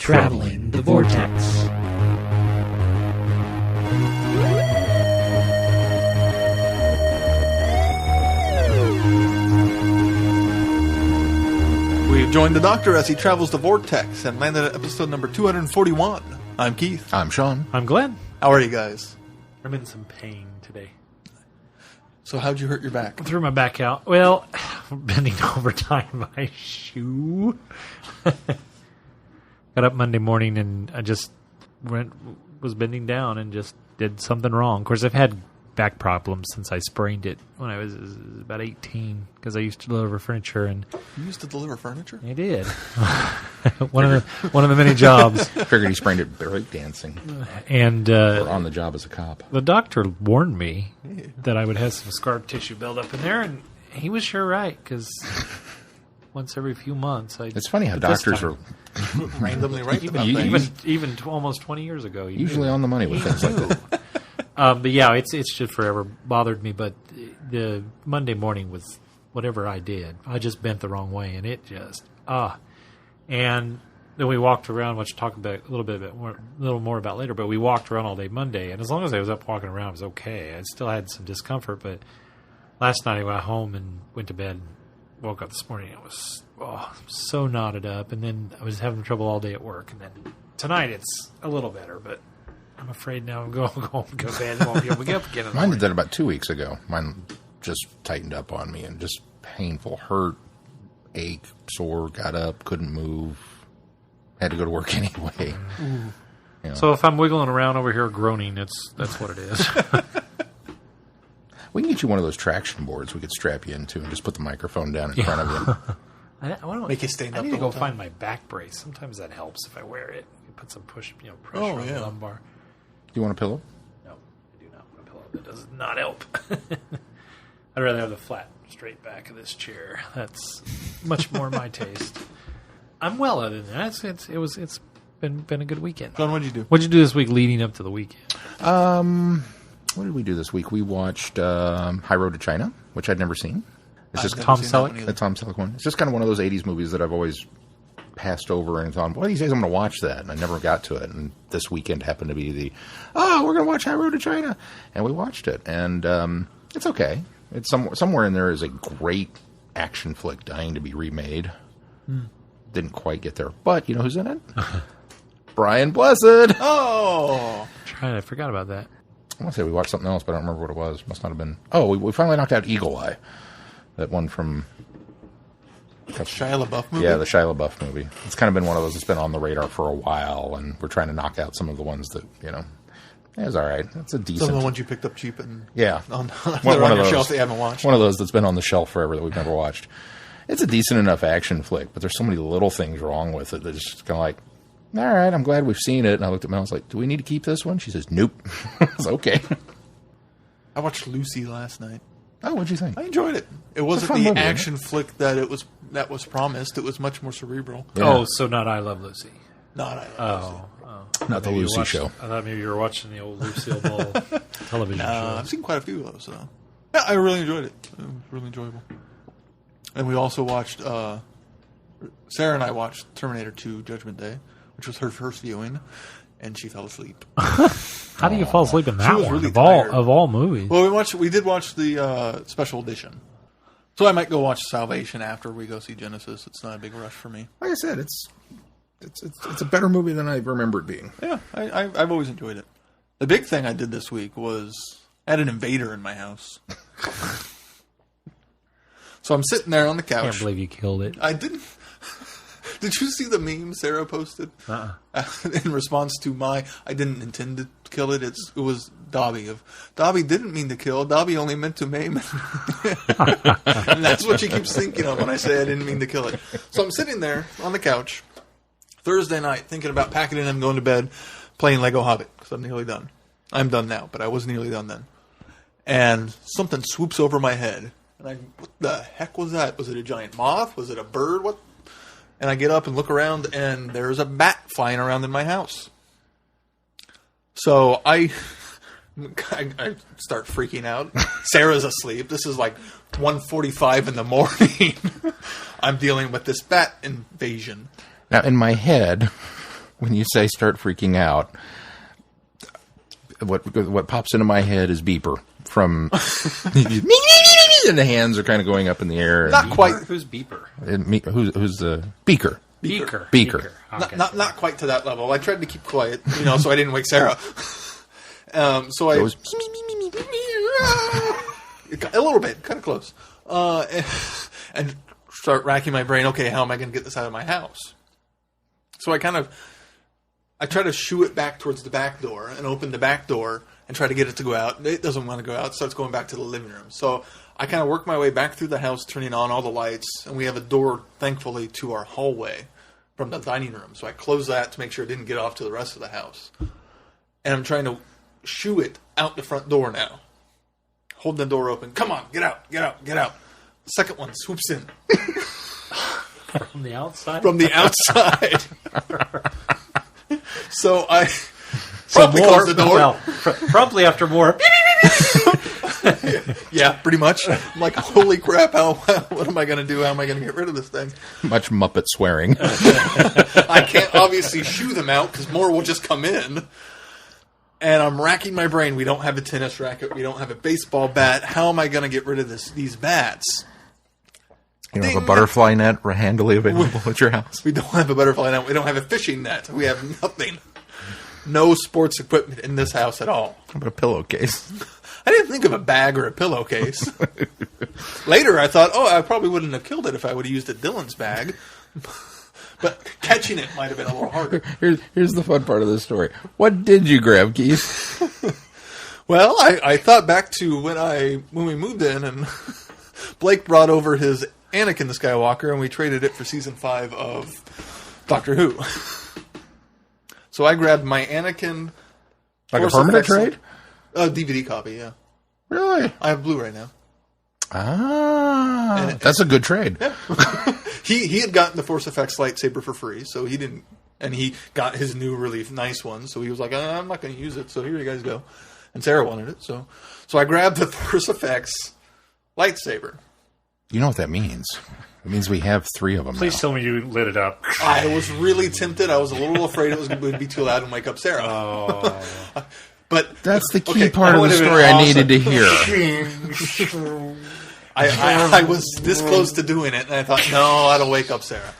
Traveling the Vortex. We've joined the Doctor as he travels the Vortex and landed at episode number 241. I'm Keith. I'm Sean. I'm Glenn. How are you guys? I'm in some pain today. So how'd you hurt your back? I threw my back out. Well, bending over tying my shoe. Got up Monday morning and I just was bending down and just did something wrong. Of course, I've had back problems since I sprained it when I was about 18 because I used to deliver furniture. And You used to deliver furniture? I did. one of the many jobs. Figured he sprained it breakdancing. And or on the job as a cop. the doctor warned me that I would have some scar tissue buildup in there, and he was sure right because once every few months, It's funny how doctors are Randomly right about things. even almost 20 years ago. usually on the money with things like that. But yeah, it's just forever bothered me. But the Monday morning was whatever I did. I just bent the wrong way, and it just And then we walked around, which we'll talk about a little more about later. But we walked around all day Monday, and as long as I was up walking around, it was okay. I still had some discomfort, but last night I went home and went to bed. Woke up this morning, it was so knotted up, and then I was having trouble all day at work. And then tonight it's a little better, but I'm afraid now I'm going home and go to bed and won't be able to get up again. In the Mine did morning. that about 2 weeks ago. Mine just tightened up on me and just painful, hurt, ache, sore, got up, couldn't move, had to go to work anyway. You know. So if I'm wiggling around over here groaning, that's what it is. We can get you one of those traction boards we could strap you into and just put the microphone down in front of you. Make you stand I up need the to go whole time. find my back brace. Sometimes that helps if I wear it. You put some pressure on the lumbar. Do you want a pillow? No, I do not want a pillow. That does not help. I'd rather have the flat, straight back of this chair. That's much more my taste. I'm well other than that. It's been a good weekend. Glenn, what'd you do? What'd you do this week leading up to the weekend? What did we do this week? We watched High Road to China, which I'd never seen. It's just Tom Selleck? The Tom Selleck one. It's just kind of one of those 80s movies that I've always passed over and thought, one of these days I'm going to watch that. And I never got to it. And this weekend happened to be we're going to watch High Road to China. And we watched it. And it's okay. It's somewhere in there is a great action flick dying to be remade. Didn't quite get there. But you know who's in it? Brian Blessed. Oh! I forgot about that. I want to say we watched something else, but I don't remember what it was. Must not have been... Oh, we finally knocked out Eagle Eye. That one from... Shia LaBeouf movie? Yeah, the Shia LaBeouf movie. It's kind of been one of those that's been on the radar for a while, and we're trying to knock out some of the ones that, it's all right. It's a decent... Some of the ones you picked up cheap and Yeah. on One of your those. shelf that you haven't watched. One of those that's been on the shelf forever that we've never watched. It's a decent enough action flick, but there's so many little things wrong with it that it's just kind of like, all right, I'm glad we've seen it. And I looked at Mel, I was like, do we need to keep this one? She says, nope. It's okay. I watched Lucy last night. Oh, what'd you think? I enjoyed it. It wasn't fun the movie, action flick that was promised. It was much more cerebral. Yeah. Oh, so not I Love Lucy. Not I. Not the Maybe you Lucy watched- show. I thought maybe you were watching the old Lucille Ball television show. I've seen quite a few of those, though. Yeah, I really enjoyed it. It was really enjoyable. And we also watched, Sarah and I watched Terminator 2 Judgment Day, which was her first viewing, and she fell asleep. How do you fall asleep in that was one really of all tired. of all movies? Well, we did watch the special edition. So I might go watch Salvation after we go see Genesis. It's not a big rush for me. Like I said, it's a better movie than I remember it being. Yeah, I've always enjoyed it. The big thing I did this week was I had an invader in my house. So I'm sitting there on the I couch. can't believe you killed it. I didn't. Did you see the meme Sarah posted in response to I didn't intend to kill it? It was Dobby Dobby didn't mean to kill. Dobby only meant to maim it. And that's what she keeps thinking of when I say I didn't mean to kill it. So I'm sitting there on the couch Thursday night thinking about packing in and going to bed, playing Lego Hobbit because I'm nearly done. I'm done now, but I was nearly done then. And something swoops over my head. And what the heck was that? Was it a giant moth? Was it a bird? What? And I get up and look around, and there's a bat flying around in my house. So I start freaking out. Sarah's asleep. This is like 1:45 in the morning. I'm dealing with this bat invasion. Now, in my head, when you say start freaking out, what pops into my head is Beeper from... and the hands are kind of going up in the air. Not quite. Who's Beeper? Who's the Beaker? Beaker. Okay. Not quite to that level. I tried to keep quiet, so I didn't wake Sarah. So I... It was... a little bit, kind of close. And start racking my brain, okay, how am I going to get this out of my house? So I try to shoo it back towards the back door and open the back door and try to get it to go out. It doesn't want to go out. It starts going back to the living room. So I kind of work my way back through the house, turning on all the lights, and we have a door, thankfully, to our hallway from the dining room. So I close that to make sure it didn't get off to the rest of the house. And I'm trying to shoo it out the front door now. Holding the door open. Come on, get out, get out, get out. The second one swoops in. From the outside? From the outside. So I promptly close the door. Well, promptly after more. Yeah, pretty much. I'm like, holy crap, what am I going to do? How am I going to get rid of this thing? Much Muppet swearing. I can't obviously shoo them out because more will just come in. And I'm racking my brain. We don't have a tennis racket. We don't have a baseball bat. How am I going to get rid of these bats? You don't have a butterfly net handily available at your house? We don't have a butterfly net. We don't have a fishing net. We have nothing. No sports equipment in this house at all. How about a pillowcase? I didn't think of a bag or a pillowcase. Later, I thought, I probably wouldn't have killed it if I would have used a Dylan's bag. But catching it might have been a little harder. Here's the fun part of the story. What did you grab, Keith? Well, I thought back to when we moved in, and Blake brought over his Anakin the Skywalker, and we traded it for season 5 of Doctor Who. So I grabbed my Anakin. Like a permanent trade? DVD copy, yeah. Really? I have Blu-ray now. Ah, that's a good trade. Yeah. He had gotten the Force Effects lightsaber for free, so he didn't, and he got his new really nice one, so he was like, I'm not going to use it, so here you guys go. And Sarah wanted it, so I grabbed the Force Effects lightsaber. You know what that means? It means we have 3 of them. Please tell me you lit it up. I was really tempted. I was a little afraid it would be too loud and wake up Sarah. Oh. But that's the key part of the story I needed to hear. I was this close to doing it, and I thought, no, that'll wake up Sarah.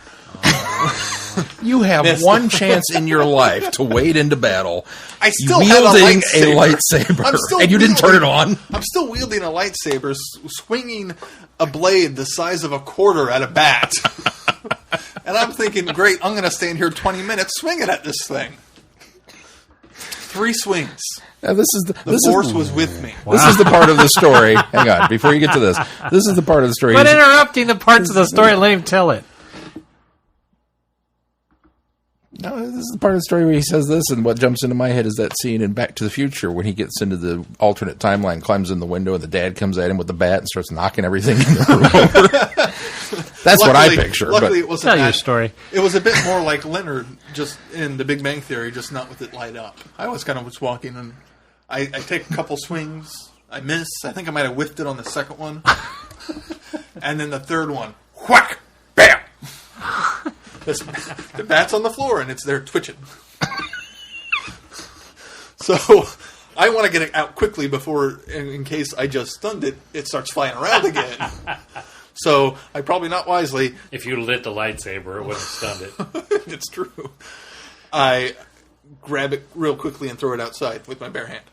You have one chance in your life to wade into battle. I still wielding a lightsaber, and you didn't turn it on. I'm still wielding a lightsaber, swinging a blade the size of a quarter at a bat. And I'm thinking, great, I'm going to stand here 20 minutes swinging at this thing. 3 swings. Now the Force was with me. Wow. This is the part of the story. Hang on, before you get to this. This is the part of the story. But interrupting the parts of the story, let him tell it. No, this is the part of the story where he says this, and what jumps into my head is that scene in Back to the Future when he gets into the alternate timeline, climbs in the window, and the dad comes at him with the bat and starts knocking everything in the room over. That's what I picture. Luckily, it wasn't tell your story. It was a bit more like Leonard, just in The Big Bang Theory, just not with it light up. I was kind of just walking, and I take a couple swings. I miss. I think I might have whiffed it on the second one. And then the third one, whack, bam! The bat's on the floor, and it's there twitching. So I want to get it out quickly before, in case I just stunned it, it starts flying around again. So I probably not wisely. If you lit the lightsaber, it wouldn't have stunned it. It's true. I grab it real quickly and throw it outside with my bare hand,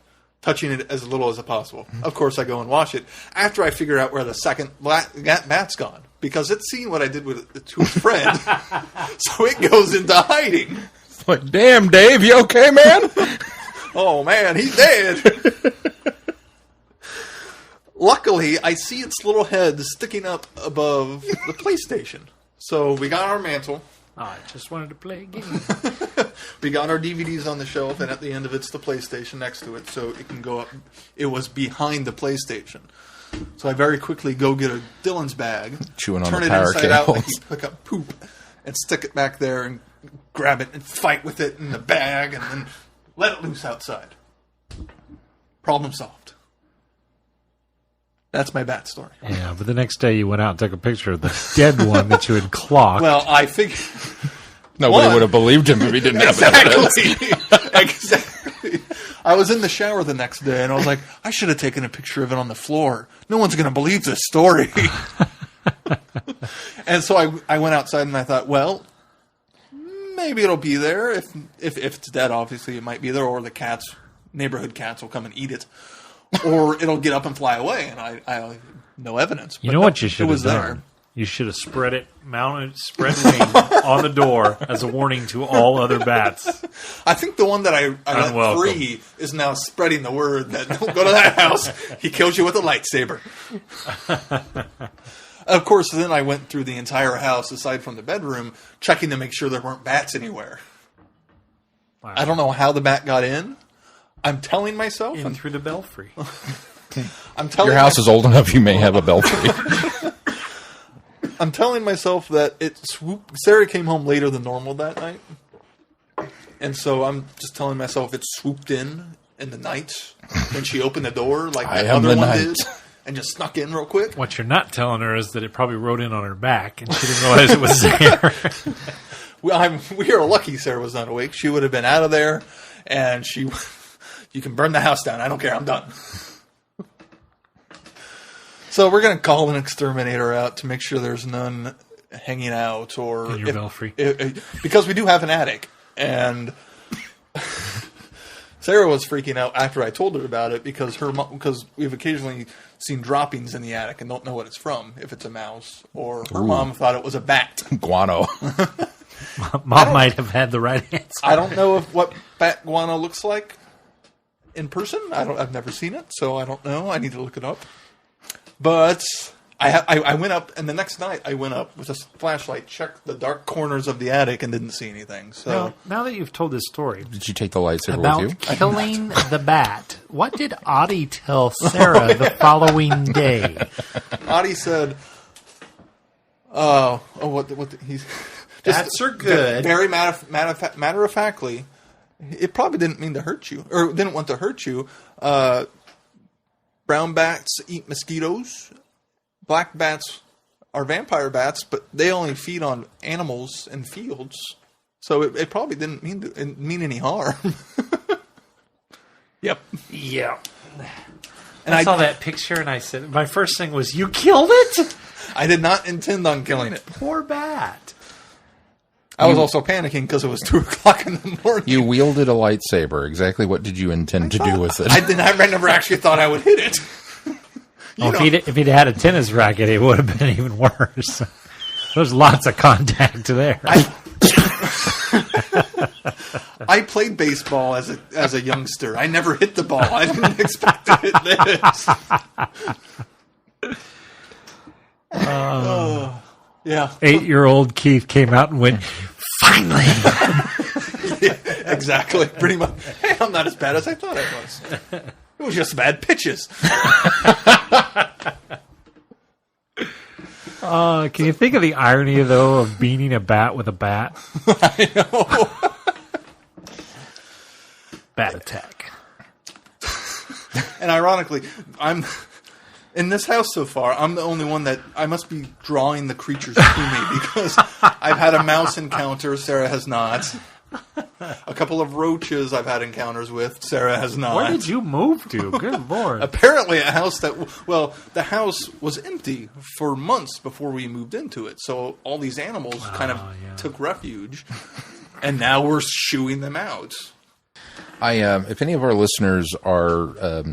touching it as little as possible. Of course, I go and wash it after I figure out where the second bat's gone, because it's seen what I did with it to its friend. So it goes into hiding. It's like, damn, Dave, you okay, man? Oh, man, he's dead. Luckily, I see its little head sticking up above the PlayStation. So we got our mantle. I just wanted to play a game. We got our DVDs on the shelf, and at the end of it's the PlayStation next to it, so it can go up. It was behind the PlayStation. So I very quickly go get a Dylan's bag, chewing on turn the it power inside out, cables. pick up poop, and stick it back there, and grab it and fight with it in the bag, and then let it loose outside. Problem solved. That's my bat story. Yeah, but the next day you went out and took a picture of the dead one that you had clocked. Well, I figured Nobody would have believed him if he didn't have evidence. Exactly. I was in the shower the next day, and I was like, I should have taken a picture of it on the floor. No one's going to believe this story. And so I went outside, and I thought, well, maybe it'll be there. If it's dead, obviously, it might be there, or the neighborhood cats will come and eat it. Or it'll get up and fly away, and I no evidence. You know what you should have done? You should have spread wing on the door as a warning to all other bats. I think the one that I let free is now spreading the word that don't go to that house. He kills you with a lightsaber. Of course, then I went through the entire house, aside from the bedroom, checking to make sure there weren't bats anywhere. Wow. I don't know how the bat got in. I'm telling myself... In through the belfry. Your house is old enough, you may have a belfry. I'm telling myself that Sarah came home later than normal that night. And so I'm just telling myself it swooped in the night when she opened the door like that other one did. And just snuck in real quick. What you're not telling her is that it probably rode in on her back and she didn't realize it was there. We are lucky Sarah was not awake. She would have been out of there, and you can burn the house down. I don't care. I'm done. So we're going to call an exterminator out to make sure there's none hanging out. Or in your belfry. Because we do have an attic. And Sarah was freaking out after I told her about it because we've occasionally seen droppings in the attic and don't know what it's from, if it's a mouse. Or her mom thought it was a bat. Guano. Mom might have had the right answer. I don't know what bat guano looks like in person. I've never seen it, so I don't know. I need to look it up. But I went up, and the next night I went up with a flashlight, checked the dark corners of the attic, and didn't see anything. So now that you've told this story, did you take the lightsaber about with you? Killing the bat? What did Audie tell Sarah the following day? Audie said, what he's bats are good. Very matter of factly, it probably didn't mean to hurt you, or didn't want to hurt you. Brown bats eat mosquitoes. Black bats are vampire bats, but they only feed on animals in fields. So it probably didn't mean any harm. Yep. Yeah. And I saw that picture, and I said, my first thing was, you killed it? I did not intend on killing it. Poor bat. I was also panicking because it was 2 o'clock in the morning. You wielded a lightsaber. Exactly what did you intend to do with it? I never actually thought I would hit it. If he'd had a tennis racket, it would have been even worse. There's lots of contact there. I played baseball as a youngster. I never hit the ball. I didn't expect to hit this. Yeah. 8-year-old Keith came out and went, finally! Yeah, exactly. Pretty much. Hey, I'm not as bad as I thought I was. It was just bad pitches. Can you think of the irony, though, of beating a bat with a bat? I know. Bat attack. And ironically, I'm in this house so far. I'm the only one that I must be drawing the creatures to me because I've had a mouse encounter. Sarah has not. A couple of roaches I've had encounters with. Sarah has not. Where did you move to? Good Lord. Apparently a house the house was empty for months before we moved into it. So all these animals took refuge. And now we're shooing them out. If any of our listeners are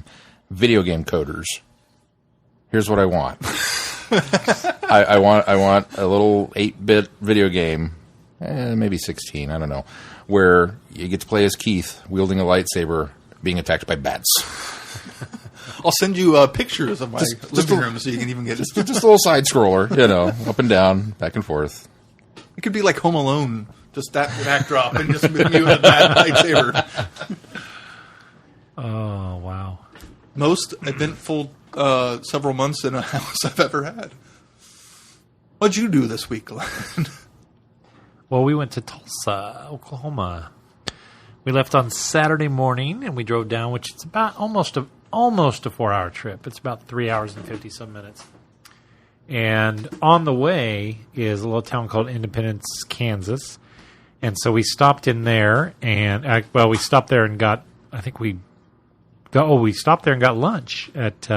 video game coders, here's what I want. I want a little 8-bit video game, maybe 16, I don't know, where you get to play as Keith wielding a lightsaber being attacked by bats. I'll send you pictures of my living room so you can even get just a little side scroller, up and down, back and forth. It could be like Home Alone, just that backdrop and just you with that lightsaber. Oh, wow. Most eventful several months in a house I've ever had. What'd you do this week, Glenn? Well, we went to Tulsa, Oklahoma. We left on Saturday morning, and we drove down, which is about almost a 4-hour trip. It's about 3 hours and 50-some minutes. And on the way is a little town called Independence, Kansas. And so we stopped in there, and we stopped there and got. I think we stopped there and got lunch at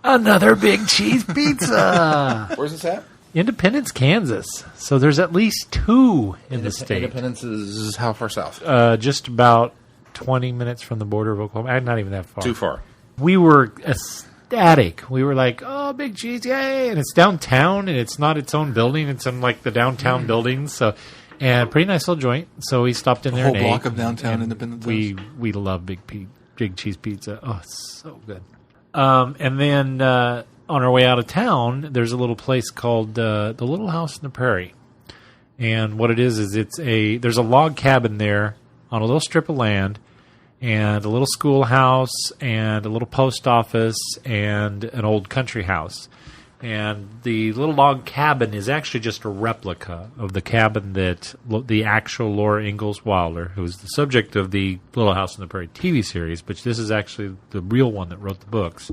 Another Big Cheese Pizza. Where's this at? Independence, Kansas. So there's at least 2 in the state. Independence is how far south? Just about 20 minutes from the border of Oklahoma. Not even that far. Too far. We were ecstatic. We were like, "Oh, big cheese, yay!" And it's downtown, and it's not its own building. It's in like the downtown buildings. So, and pretty nice little joint. So we stopped in there. Whole and block ate, of downtown and Independence. We love big cheese pizza. Oh, it's so good. And then on our way out of town, there's a little place called the Little House in the Prairie. And what it is there's a log cabin there on a little strip of land, and a little schoolhouse, and a little post office, and an old country house. And the little log cabin is actually just a replica of the cabin that the actual Laura Ingalls Wilder, who is the subject of the Little House on the Prairie TV series, but this is actually the real one that wrote the books.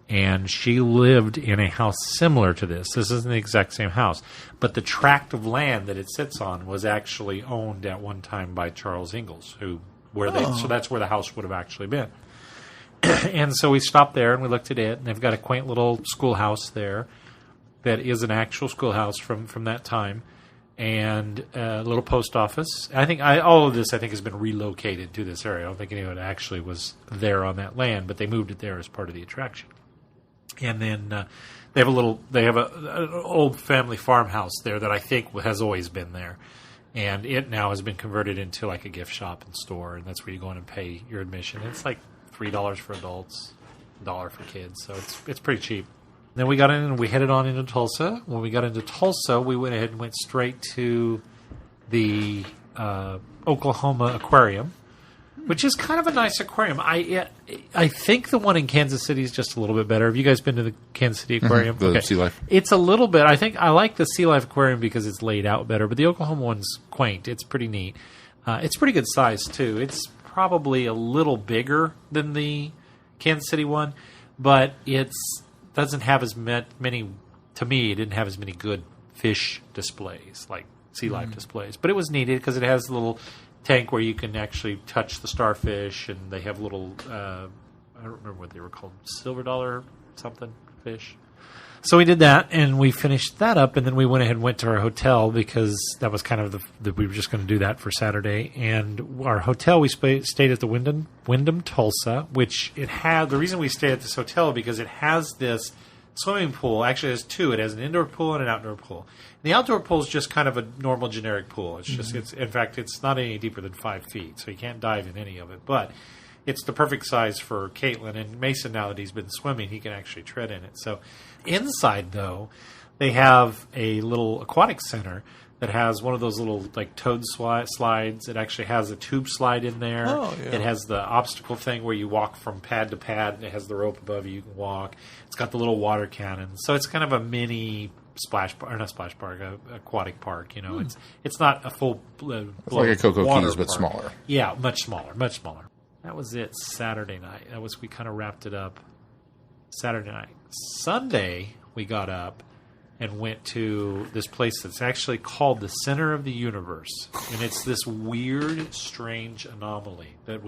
And she lived in a house similar to this. This isn't the exact same house, but the tract of land that it sits on was actually owned at one time by Charles Ingalls, so that's where the house would have actually been. And so we stopped there and we looked at it, and they've got a quaint little schoolhouse there that is an actual schoolhouse from that time, and a little post office. I think all of this has been relocated to this area. I don't think any of it actually was there on that land, but they moved it there as part of the attraction. And then they have an old family farmhouse there that I think has always been there. And it now has been converted into like a gift shop and store, and that's where you go in and pay your admission. It's like $3 for adults, $1 for kids, so it's pretty cheap. Then we got in and we headed on into Tulsa. When we got into Tulsa, we went ahead and went straight to the Oklahoma Aquarium, which is kind of a nice aquarium. I think the one in Kansas City is just a little bit better. Have you guys been to the Kansas City Aquarium? Mm-hmm. The Sea Life. It's a little bit. I think I like the Sea Life Aquarium because it's laid out better, but the Oklahoma one's quaint. It's pretty neat. It's pretty good size, too. It's probably a little bigger than the Kansas City one, but it doesn't have as many, to me, it didn't have as many good fish displays, like sea life displays. But it was needed because it has a little tank where you can actually touch the starfish, and they have little, I don't remember what they were called, silver dollar something fish. So we did that, and we finished that up, and then we went ahead and went to our hotel because that was kind of we were just going to do that for Saturday. And our hotel, we stayed at the Wyndham Tulsa, which the reason we stayed at this hotel because it has this swimming pool. Actually, it has 2. It has an indoor pool and an outdoor pool. And the outdoor pool is just kind of a normal generic pool. It's just, in fact, it's not any deeper than 5 feet, so you can't dive in any of it. But it's the perfect size for Caitlin, and Mason, now that he's been swimming, he can actually tread in it. So inside, though, they have a little aquatic center that has one of those little like toad slides. It actually has a tube slide in there. Oh, yeah. It has the obstacle thing where you walk from pad to pad, and it has the rope above you can walk. It's got the little water cannon. So it's kind of a mini aquatic park. You know, it's not a full. It's like a Cocoa Keys, but smaller. Yeah, much smaller. That was it. Saturday night. We kind of wrapped it up. Saturday night. Sunday, we got up and went to this place that's actually called the Center of the Universe, and it's this weird, strange anomaly that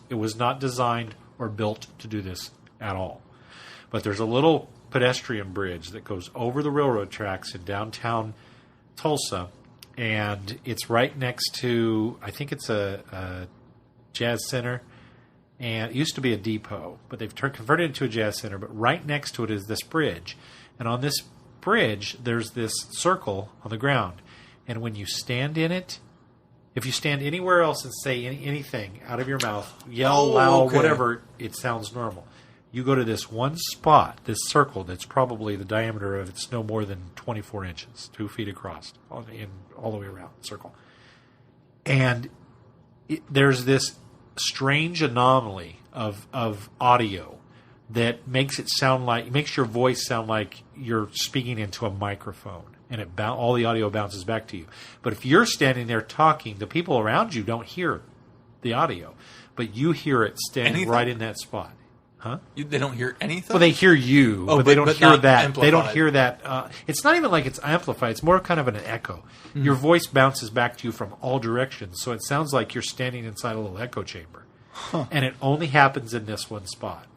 it was not designed or built to do this at all. But there's a little pedestrian bridge that goes over the railroad tracks in downtown Tulsa, and it's right next to, I think it's a jazz center, and it used to be a depot, but they've converted it into a jazz center, but right next to it is this bridge. And on this bridge, there's this circle on the ground, and when you stand in it, if you stand anywhere else and say anything out of your mouth, yell, loud, whatever, it sounds normal. You go to this one spot, this circle that's probably the diameter of it's no more than 24 inches, 2 feet across, all the way around the circle. And there's this strange anomaly of audio that makes your voice sound like you're speaking into a microphone, and all the audio bounces back to you. But if you're standing there talking, the people around you don't hear the audio, but you hear it standing right in that spot. They don't hear anything? Well, they hear you, but they don't hear not that. amplified. They don't hear that. It's not even like it's amplified. It's more kind of an echo. Mm. Your voice bounces back to you from all directions, so it sounds like you're standing inside a little echo chamber. Huh. And it only happens in this one spot.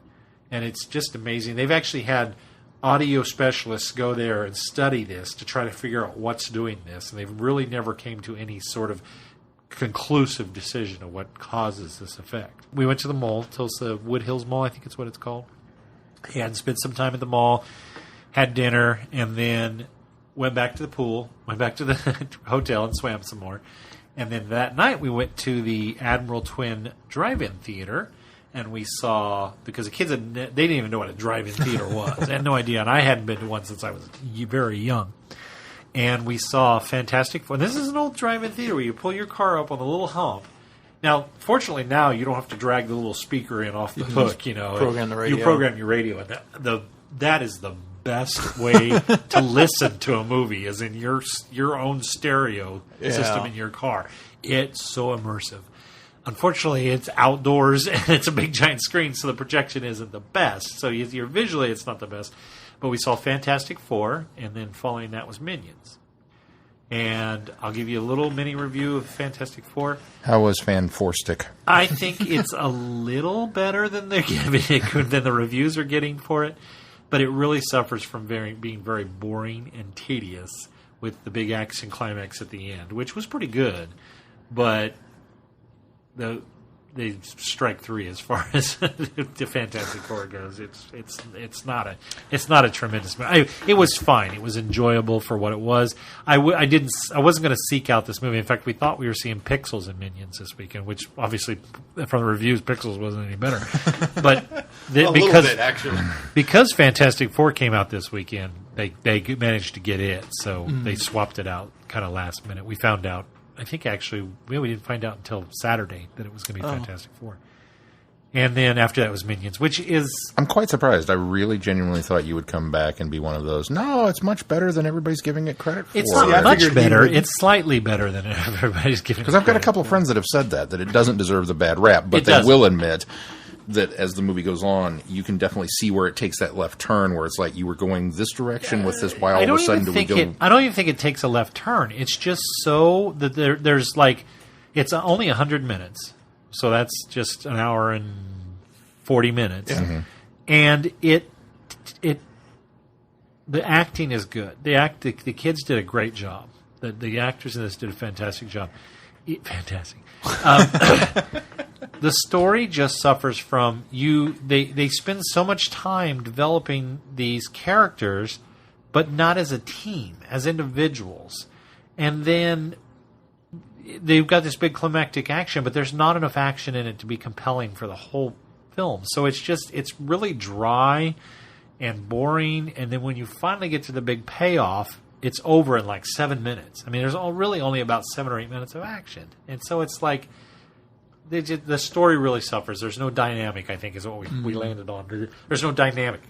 And it's just amazing. They've actually had audio specialists go there and study this to try to figure out what's doing this, and they really never came to any sort of conclusive decision of what causes this effect. We went to the mall, Tulsa Wood Hills Mall, I think it's what it's called, and spent some time at the mall, had dinner, and then went back to the pool, went back to the hotel and swam some more. And then that night we went to the Admiral Twin Drive-In Theater, and we saw, because the kids, they didn't even know what a drive-in theater was. They had no idea, and I hadn't been to one since I was very young. And we saw Fantastic Four. This is an old drive-in theater where you pull your car up on the little hump. Now, fortunately, now you don't have to drag the little speaker in off the hook. Program the radio. You program your radio, and that is the best way to listen to a movie, is in your own stereo system in your car. It's so immersive. Unfortunately, it's outdoors and it's a big giant screen, so the projection isn't the best. So visually, it's not the best. But we saw Fantastic Four, and then following that was Minions. And I'll give you a little mini review of Fantastic Four. How was Fan Four Stick? I think it's a little better than they're giving it, than the reviews are getting for it. But it really suffers from being very boring and tedious with the big action climax at the end, which was pretty good. But they strike three as far as the Fantastic Four goes. It's not a tremendous. It was fine. It was enjoyable for what it was. I wasn't going to seek out this movie. In fact, we thought we were seeing Pixels and Minions this weekend, which obviously from the reviews, Pixels wasn't any better. But because Fantastic Four came out this weekend, they managed to get it. So they swapped it out kind of last minute. We found out. I think actually we didn't find out until Saturday that it was going to be Fantastic Four. And then after that was Minions, which is... I'm quite surprised. I really genuinely thought you would come back and be one of those, no, it's much better than everybody's giving it credit for. It's not much better. It's slightly better than everybody's giving it credit for. Because I've got a couple of friends that have said that it doesn't deserve the bad rap, but they will admit that as the movie goes on, you can definitely see where it takes that left turn, where it's like you were going this direction with this, why all of a sudden do we go... I don't even think it takes a left turn. It's just so that there's like... It's only 100 minutes, so that's just an hour and 40 minutes. Yeah. Mm-hmm. And the acting is good. The kids did a great job. The actors in this did a fantastic job. Fantastic. The story just suffers from they spend so much time developing these characters, but not as a team, as individuals. And then they've got this big climactic action, but there's not enough action in it to be compelling for the whole film. So it's really dry and boring. And then when you finally get to the big payoff, it's over in like 7 minutes. I mean, there's really only about 7 or 8 minutes of action. And so it's like the story really suffers. There's no dynamic, I think, is what we landed on. There's no dynamic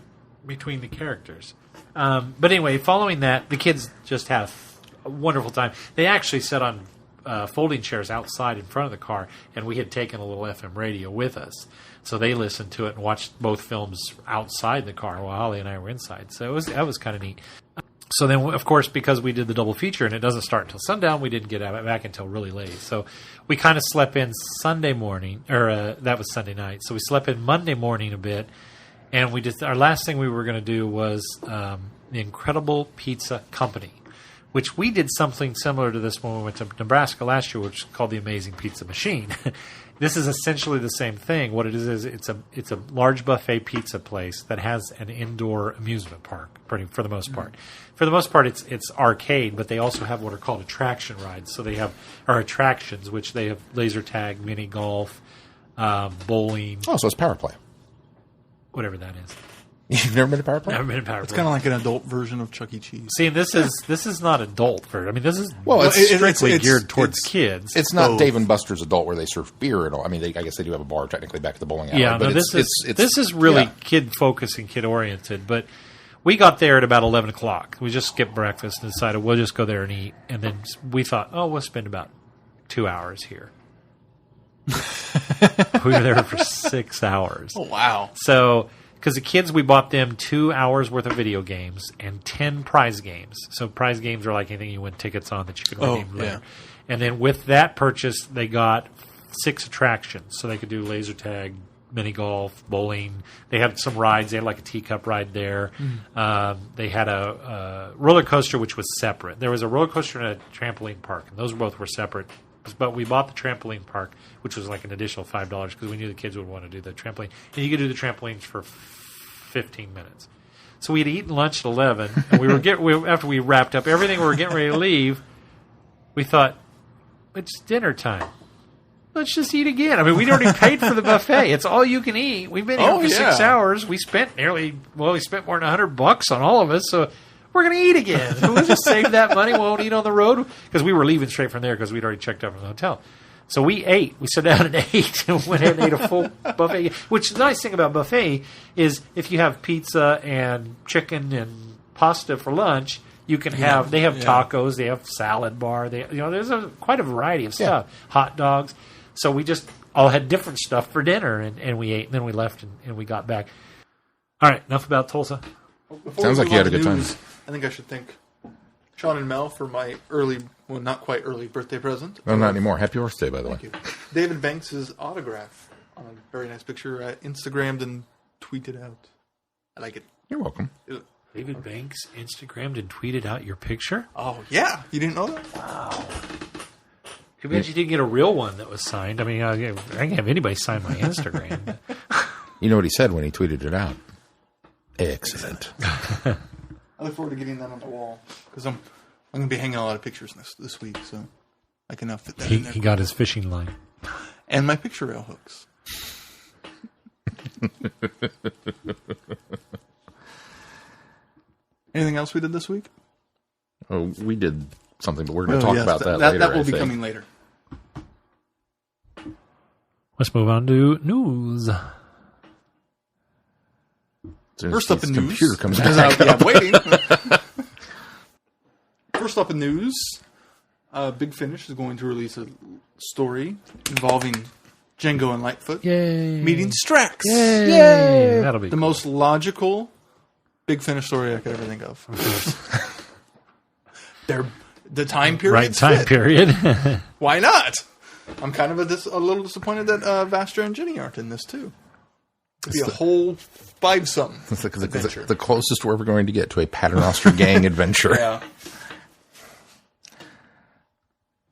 between the characters. But anyway, following that, the kids just had a wonderful time. They actually sat on folding chairs outside in front of the car, and we had taken a little FM radio with us. So they listened to it and watched both films outside the car while Holly and I were inside. So that was kind of neat. So then, of course, because we did the double feature and it doesn't start until sundown, we didn't get back until really late. So we kind of slept in Sunday morning, or that was Sunday night. So we slept in Monday morning a bit, and our last thing we were going to do was the Incredible Pizza Company, which we did something similar to this when we went to Nebraska last year, which is called the Amazing Pizza Machine. This is essentially the same thing. What it is it's a large buffet pizza place that has an indoor amusement park, for the most part. For the most part, it's arcade, but they also have what are called attraction rides. So they have attractions, which they have laser tag, mini golf, bowling. Oh, so it's Power Play. Whatever that is. You've never been to Power Play? Never been to Power Play. It's kind of like an adult version of Chuck E. Cheese. See, this is not adult for. I mean, this is strictly geared towards kids. It's not Dave and Buster's adult where they serve beer and all. I mean, I guess they do have a bar technically back at the bowling alley. Yeah, but this is really kid focused and kid oriented. But we got there at about 11 o'clock. We just skipped breakfast and decided we'll just go there and eat. And then we thought, we'll spend about 2 hours here. We were there for 6 hours. Oh, wow. So, because the kids, we bought them 2 hours worth of video games and 10 prize games. So prize games are like anything you win tickets on that you can redeem later. And then with that purchase, they got 6 attractions. So they could do laser tag, mini golf, bowling. They had some rides. They had like a teacup ride there. They had a roller coaster, which was separate. There was a roller coaster and a trampoline park, and those both were separate. But we bought the trampoline park, which was like an additional $5 because we knew the kids would want to do the trampoline. And you could do the trampolines for 15 minutes. So we had eaten lunch at 11, and after we wrapped up everything, we were getting ready to leave. We thought, it's dinner time. Let's just eat again. I mean, we'd already paid for the buffet. It's all you can eat. We've been here for 6 hours. We spent we spent more than $100 on all of us, so we're going to eat again. So we'll just save that money. We won't eat on the road because we were leaving straight from there because we'd already checked out from the hotel. So we ate. We sat down and ate and went ahead and ate a full buffet. Which the nice thing about buffet is if you have pizza and chicken and pasta for lunch, you can have. They have tacos. They have salad bar. There's quite a variety of stuff. Hot dogs. So we just all had different stuff for dinner, and we ate, and then we left, and we got back. All right, enough about Tulsa. Sounds like you had a good time. I think I should thank Sean and Mel for my not quite early birthday present. No, not anymore. Happy birthday, by the way. Thank you. David Banks' autograph on a very nice picture. I Instagrammed and tweeted out. I like it. You're welcome. David Banks Instagrammed and tweeted out your picture? Oh, yeah. You didn't know that? Wow. Too bad you didn't get a real one that was signed. I mean, I can't have anybody sign my Instagram. You know what he said when he tweeted it out? Excellent. I look forward to getting that on the wall because I'm going to be hanging a lot of pictures this week, so I can now fit that in there. He got his fishing line. And my picture rail hooks. Anything else we did this week? Oh, we did something, but we're going to talk about that later. That will be coming later. Let's move on to news. First up in news. Computer comes back. I'm waiting. First up in news, Big Finish is going to release a story involving Django and Lightfoot meeting Strax. Yay! That'll be the most logical Big Finish story I could ever think of. The time period. Right time period. Why not? I'm kind of a little disappointed that Vastra and Jenny aren't in this too. It'd be a whole 5-something adventure. The closest we're ever going to get to a Paternoster gang adventure. Yeah.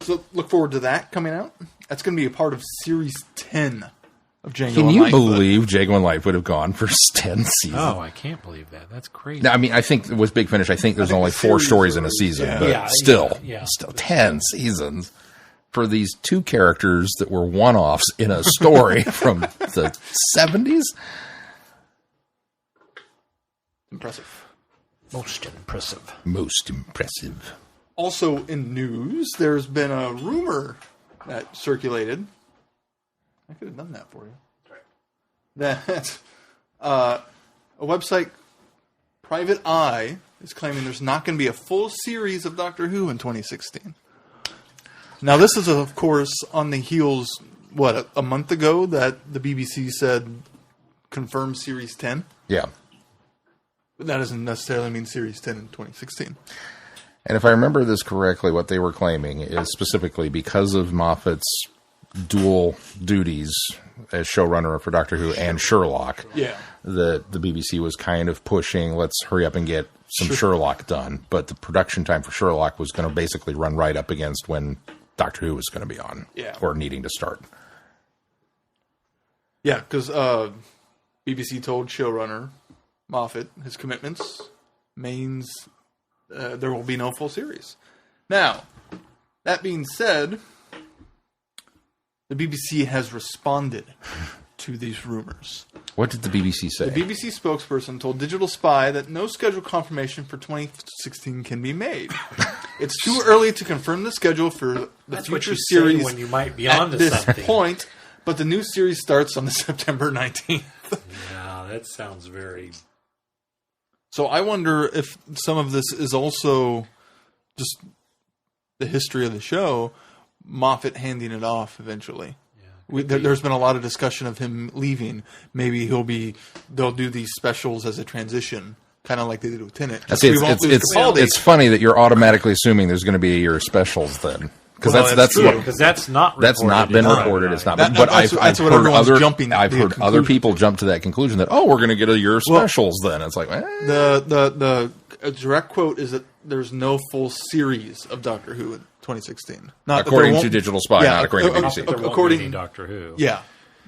So look forward to that coming out. That's going to be a part of Series 10 of Django and Lightfoot. Can you believe Django and Lightfoot have gone for 10 seasons? Oh, I can't believe that. That's crazy. Now, I mean, I think with Big Finish, there's only 4 stories in a season, but still 10 seasons for these 2 characters that were one-offs in a story from the 70s. Impressive. Most impressive. Most impressive. Also in news, there's been a rumor that circulated. I could have done that for you. That a website, Private Eye, is claiming there's not going to be a full series of Doctor Who in 2016. Now, this is, of course, on the heels, a month ago that the BBC said confirmed Series 10? Yeah. But that doesn't necessarily mean Series 10 in 2016. And if I remember this correctly, what they were claiming is specifically because of Moffat's dual duties as showrunner for Doctor Who and Sherlock, the BBC was kind of pushing, let's hurry up and get some Sherlock done. But the production time for Sherlock was going to basically run right up against when Doctor Who was going to be on or needing to start. Yeah, because BBC told showrunner Moffat his commitments means there will be no full series. Now, that being said, the BBC has responded to these rumors. What did the BBC say? The BBC spokesperson told Digital Spy that no schedule confirmation for 2016 can be made. It's too early to confirm the schedule for the future series when you might be at this point, but the new series starts on the September 19th. Yeah, that sounds very... So I wonder if some of this is also just the history of the show, Moffat handing it off eventually. Yeah, There's been a lot of discussion of him leaving. Maybe they'll do these specials as a transition, kind of like they did with Tenet. It's funny that you're automatically assuming there's going to be a year of specials then. Because that's not been reported. It's not. But I've heard other people jump to that conclusion that we're going to get a year of specials then. It's like the direct quote is that there's no full series of Doctor Who in 2016. Not according to Digital Spy, not according to BBC. According to Doctor Who, yeah.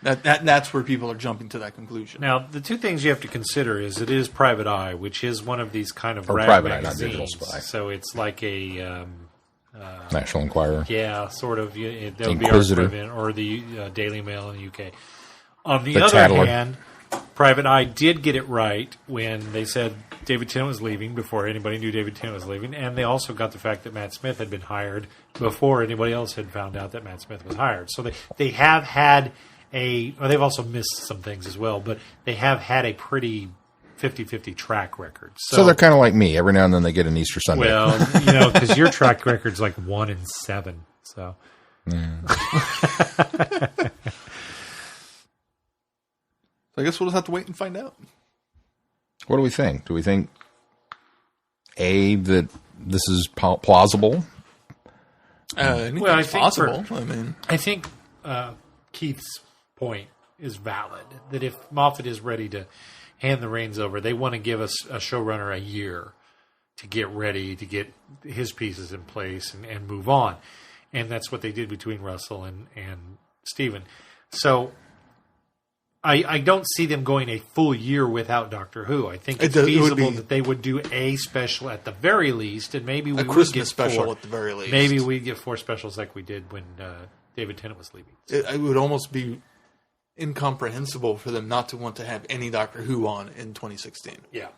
That's where people are jumping to that conclusion. Now, the two things you have to consider is it is Private Eye, which is one of these kind of rag magazines. Digital Spy. So it's like a National Enquirer. Yeah, sort of. That would Inquisitor. be or the Daily Mail in the UK. On the other hand, Private Eye did get it right when they said David Tennant was leaving before anybody knew David Tennant was leaving, and they also got the fact that Matt Smith had been hired before anybody else had found out that Matt Smith was hired. So they have had they've also missed some things as well, but they have had a pretty 50-50 track record. So they're kind of like me. Every now and then they get an Easter Sunday. Well, because your track record's like 1-7. So. I guess we'll just have to wait and find out. What do we think? Do we think, that this is plausible? I think possible. I think Keith's point is valid, that if Moffat is ready to hand the reins over, they want to give us a showrunner a year to get ready, to get his pieces in place and move on. And that's what they did between Russell and Steven. So I don't see them going a full year without Doctor Who. I think it's feasible that they would do a special at the very least, and maybe we would get special 4. At the very least. Maybe we'd get 4 specials like we did when David Tennant was leaving. It would almost be incomprehensible for them not to want to have any Doctor Who on in 2016. Yeah.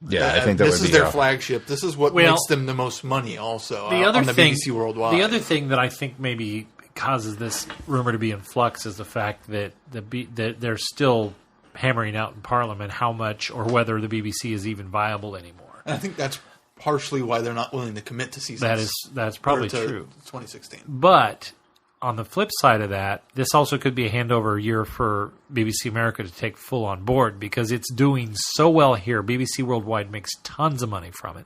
Yeah, I think that this is their flagship. This is what makes them the most money also on the BBC Worldwide. The other thing that I think maybe causes this rumor to be in flux is the fact that that they're still hammering out in Parliament how much or whether the BBC is even viable anymore. And I think that's partially why they're not willing to commit to seasons. That's probably true. 2016. But on the flip side of that, this also could be a handover year for BBC America to take full on board because it's doing so well here. BBC Worldwide makes tons of money from it.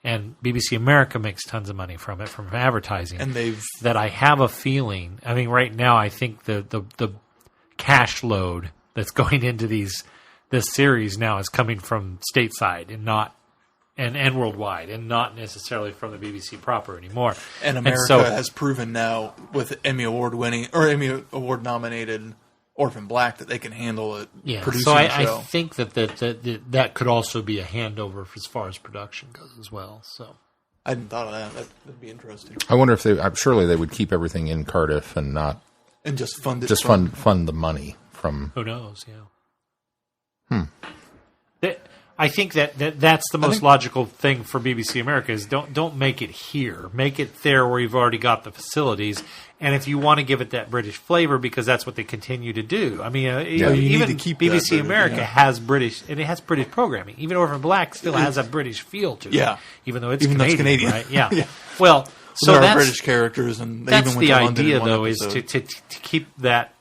And BBC America makes tons of money from it, from advertising. And that I have a feeling, I mean, right now I think the cash load that's going into this series now is coming from stateside and not and worldwide, and not necessarily from the BBC proper anymore. And America has proven now with Emmy Award nominated Orphan Black that they can handle it. Yeah, producing so the show. I think that could also be a handover as far as production goes as well. So I hadn't thought of that. That'd be interesting. I wonder if surely they would keep everything in Cardiff and not just fund it. Just fund the money from. Who knows? Yeah. I think that's the most logical thing for BBC America is don't make it here. Make it there where you've already got the facilities. And if you want to give it that British flavor, because that's what they continue to do. I mean, even BBC America has British, and it has British programming. Even Orphan Black still has a British feel to it. Yeah. Even though it's Canadian, right? Yeah. yeah. Well, so there are British characters, and they that's even went the to London idea, in one though, episode. is to keep that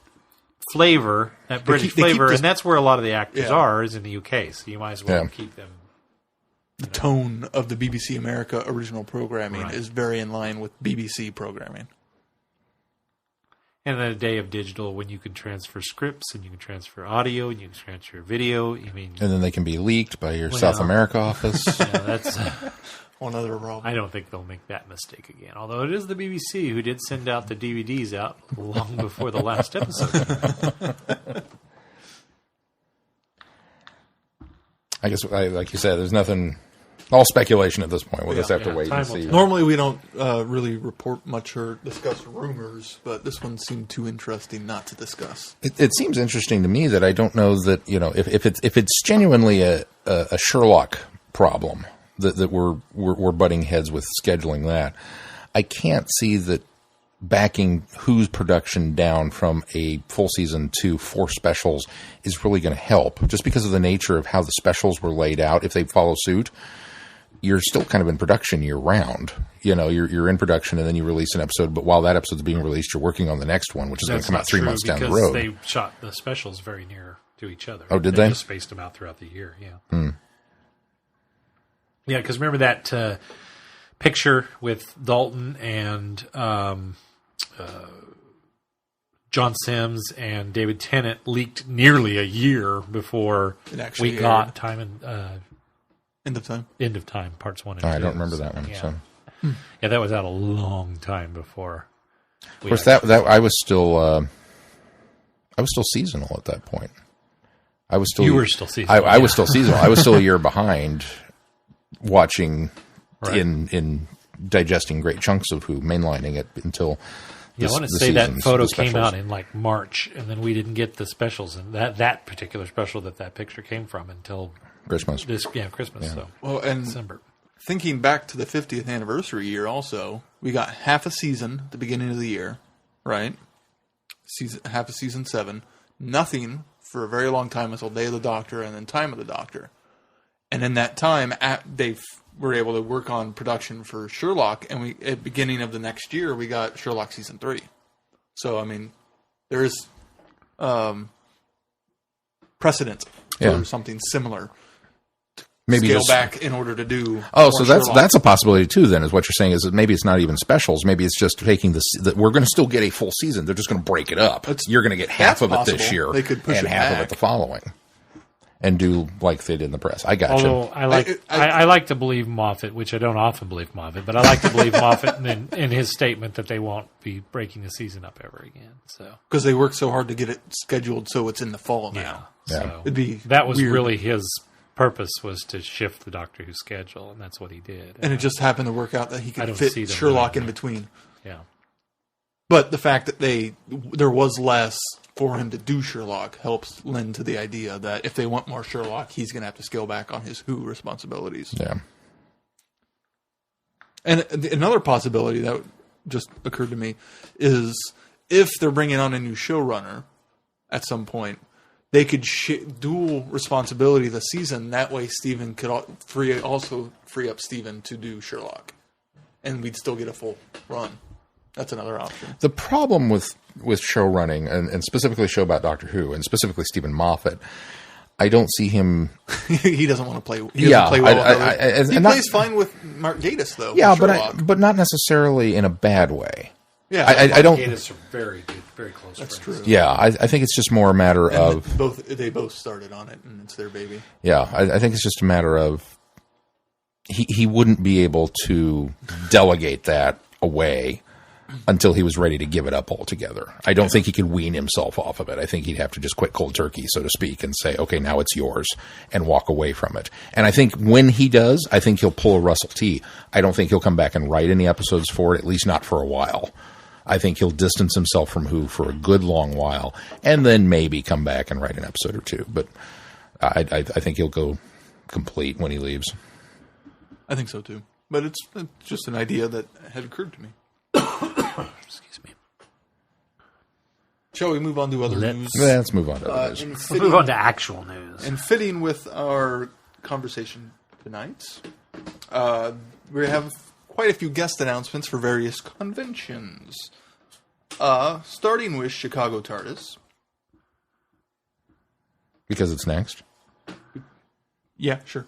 flavor, that British flavor, and that's where a lot of the actors are, is in the UK. So you might as well keep them. The tone of the BBC America original programming is very in line with BBC programming. And in a day of digital, when you can transfer scripts and you can transfer audio and you can transfer video, and then they can be leaked by your South America office. That's one other problem. I don't think they'll make that mistake again. Although it is the BBC who did send out the DVDs out long before the last episode. I guess, like you said, there's nothing. All speculation at this point. We'll just have to wait and see. Normally, we don't really report much or discuss rumors, but this one seemed too interesting not to discuss. It seems interesting to me that I don't know that if it's genuinely a Sherlock problem that we're butting heads with scheduling that. I can't see that backing Who's production down from a full season to 4 specials is really going to help, just because of the nature of how the specials were laid out. If they follow suit. you're still kind of in production year round. You know, you're in production and then you release an episode, but while that episode's being released, you're working on the next one, which is going to come out 3 months down the road. They shot the specials very near to each other. Oh, did they? Just spaced them out throughout the year, yeah. Yeah, because remember that picture with Dalton and John Sims and David Tennant leaked nearly a year before we got Time and End of Time. End of Time, parts 1 and 2. I don't remember that one. Yeah. So. Yeah, that was out a long time before. Of course, that I was still seasonal at that point. You were still seasonal. I was still seasonal. I was still a year behind watching in digesting great chunks of Who, mainlining it until. I want to say that photo came out in like March, and then we didn't get the specials, and that particular special that picture came from until Christmas. Christmas. Yeah. So and December. Thinking back to the 50th anniversary year, also we got half a season at the beginning of the year, right? Half a season 7, nothing for a very long time until Day of the Doctor, and then Time of the Doctor, and in that time, they were able to work on production for Sherlock, and at the beginning of the next year, we got Sherlock season 3. So, I mean, there is precedent for something similar. Maybe scale back in order to do. Oh, so that's a possibility too. Then, is what you're saying is that maybe it's not even specials. Maybe it's just taking that we're going to still get a full season. They're just going to break it up. You're going to get half of it this year, they could push and half of it the following, and do like they did in the press. I got you. Although I like to believe Moffat, which I don't often believe Moffat, but I like to believe Moffat in his statement that they won't be breaking the season up ever again. So because they worked so hard to get it scheduled so it's in the fall now. So that was weird. Really his purpose was to shift the Doctor Who schedule, and that's what he did. And it just happened to work out that he could fit Sherlock in between. Yeah. But the fact that there was less for him to do Sherlock helps lend to the idea that if they want more Sherlock, he's going to have to scale back on his Who responsibilities. Yeah. And another possibility that just occurred to me is if they're bringing on a new showrunner at some point, they could dual responsibility the season. That way, Stephen could also free up Stephen to do Sherlock, and we'd still get a full run. That's another option. The problem with show running, and specifically show about Doctor Who, and specifically Stephen Moffat, I don't see him. He doesn't want to play. He doesn't play well. He plays fine with Mark Gatiss, though. Yeah, but not necessarily in a bad way. Yeah, I don't. Gatiss are very good, very close. That's friends. true. Yeah, I think it's just more a matter of they both started on it, and it's their baby. Yeah, I think it's just a matter of he wouldn't be able to delegate that away until he was ready to give it up altogether. I don't think he could wean himself off of it. I think he'd have to just quit cold turkey, so to speak, and say, okay, now it's yours, and walk away from it. And I think when he does, I think he'll pull a Russell T. I don't think he'll come back and write any episodes for it, at least not for a while. I think he'll distance himself from Who for a good long while, and then maybe come back and write an episode or two. But I think he'll go complete when he leaves. I think so too. But it's just an idea that had occurred to me. Excuse me. Shall we move on to other news? Let's move on to other news. Let's move on to actual news. And fitting with our conversation tonight, we have quite a few guest announcements for various conventions. Starting with Chicago TARDIS. Because it's next? Yeah, sure.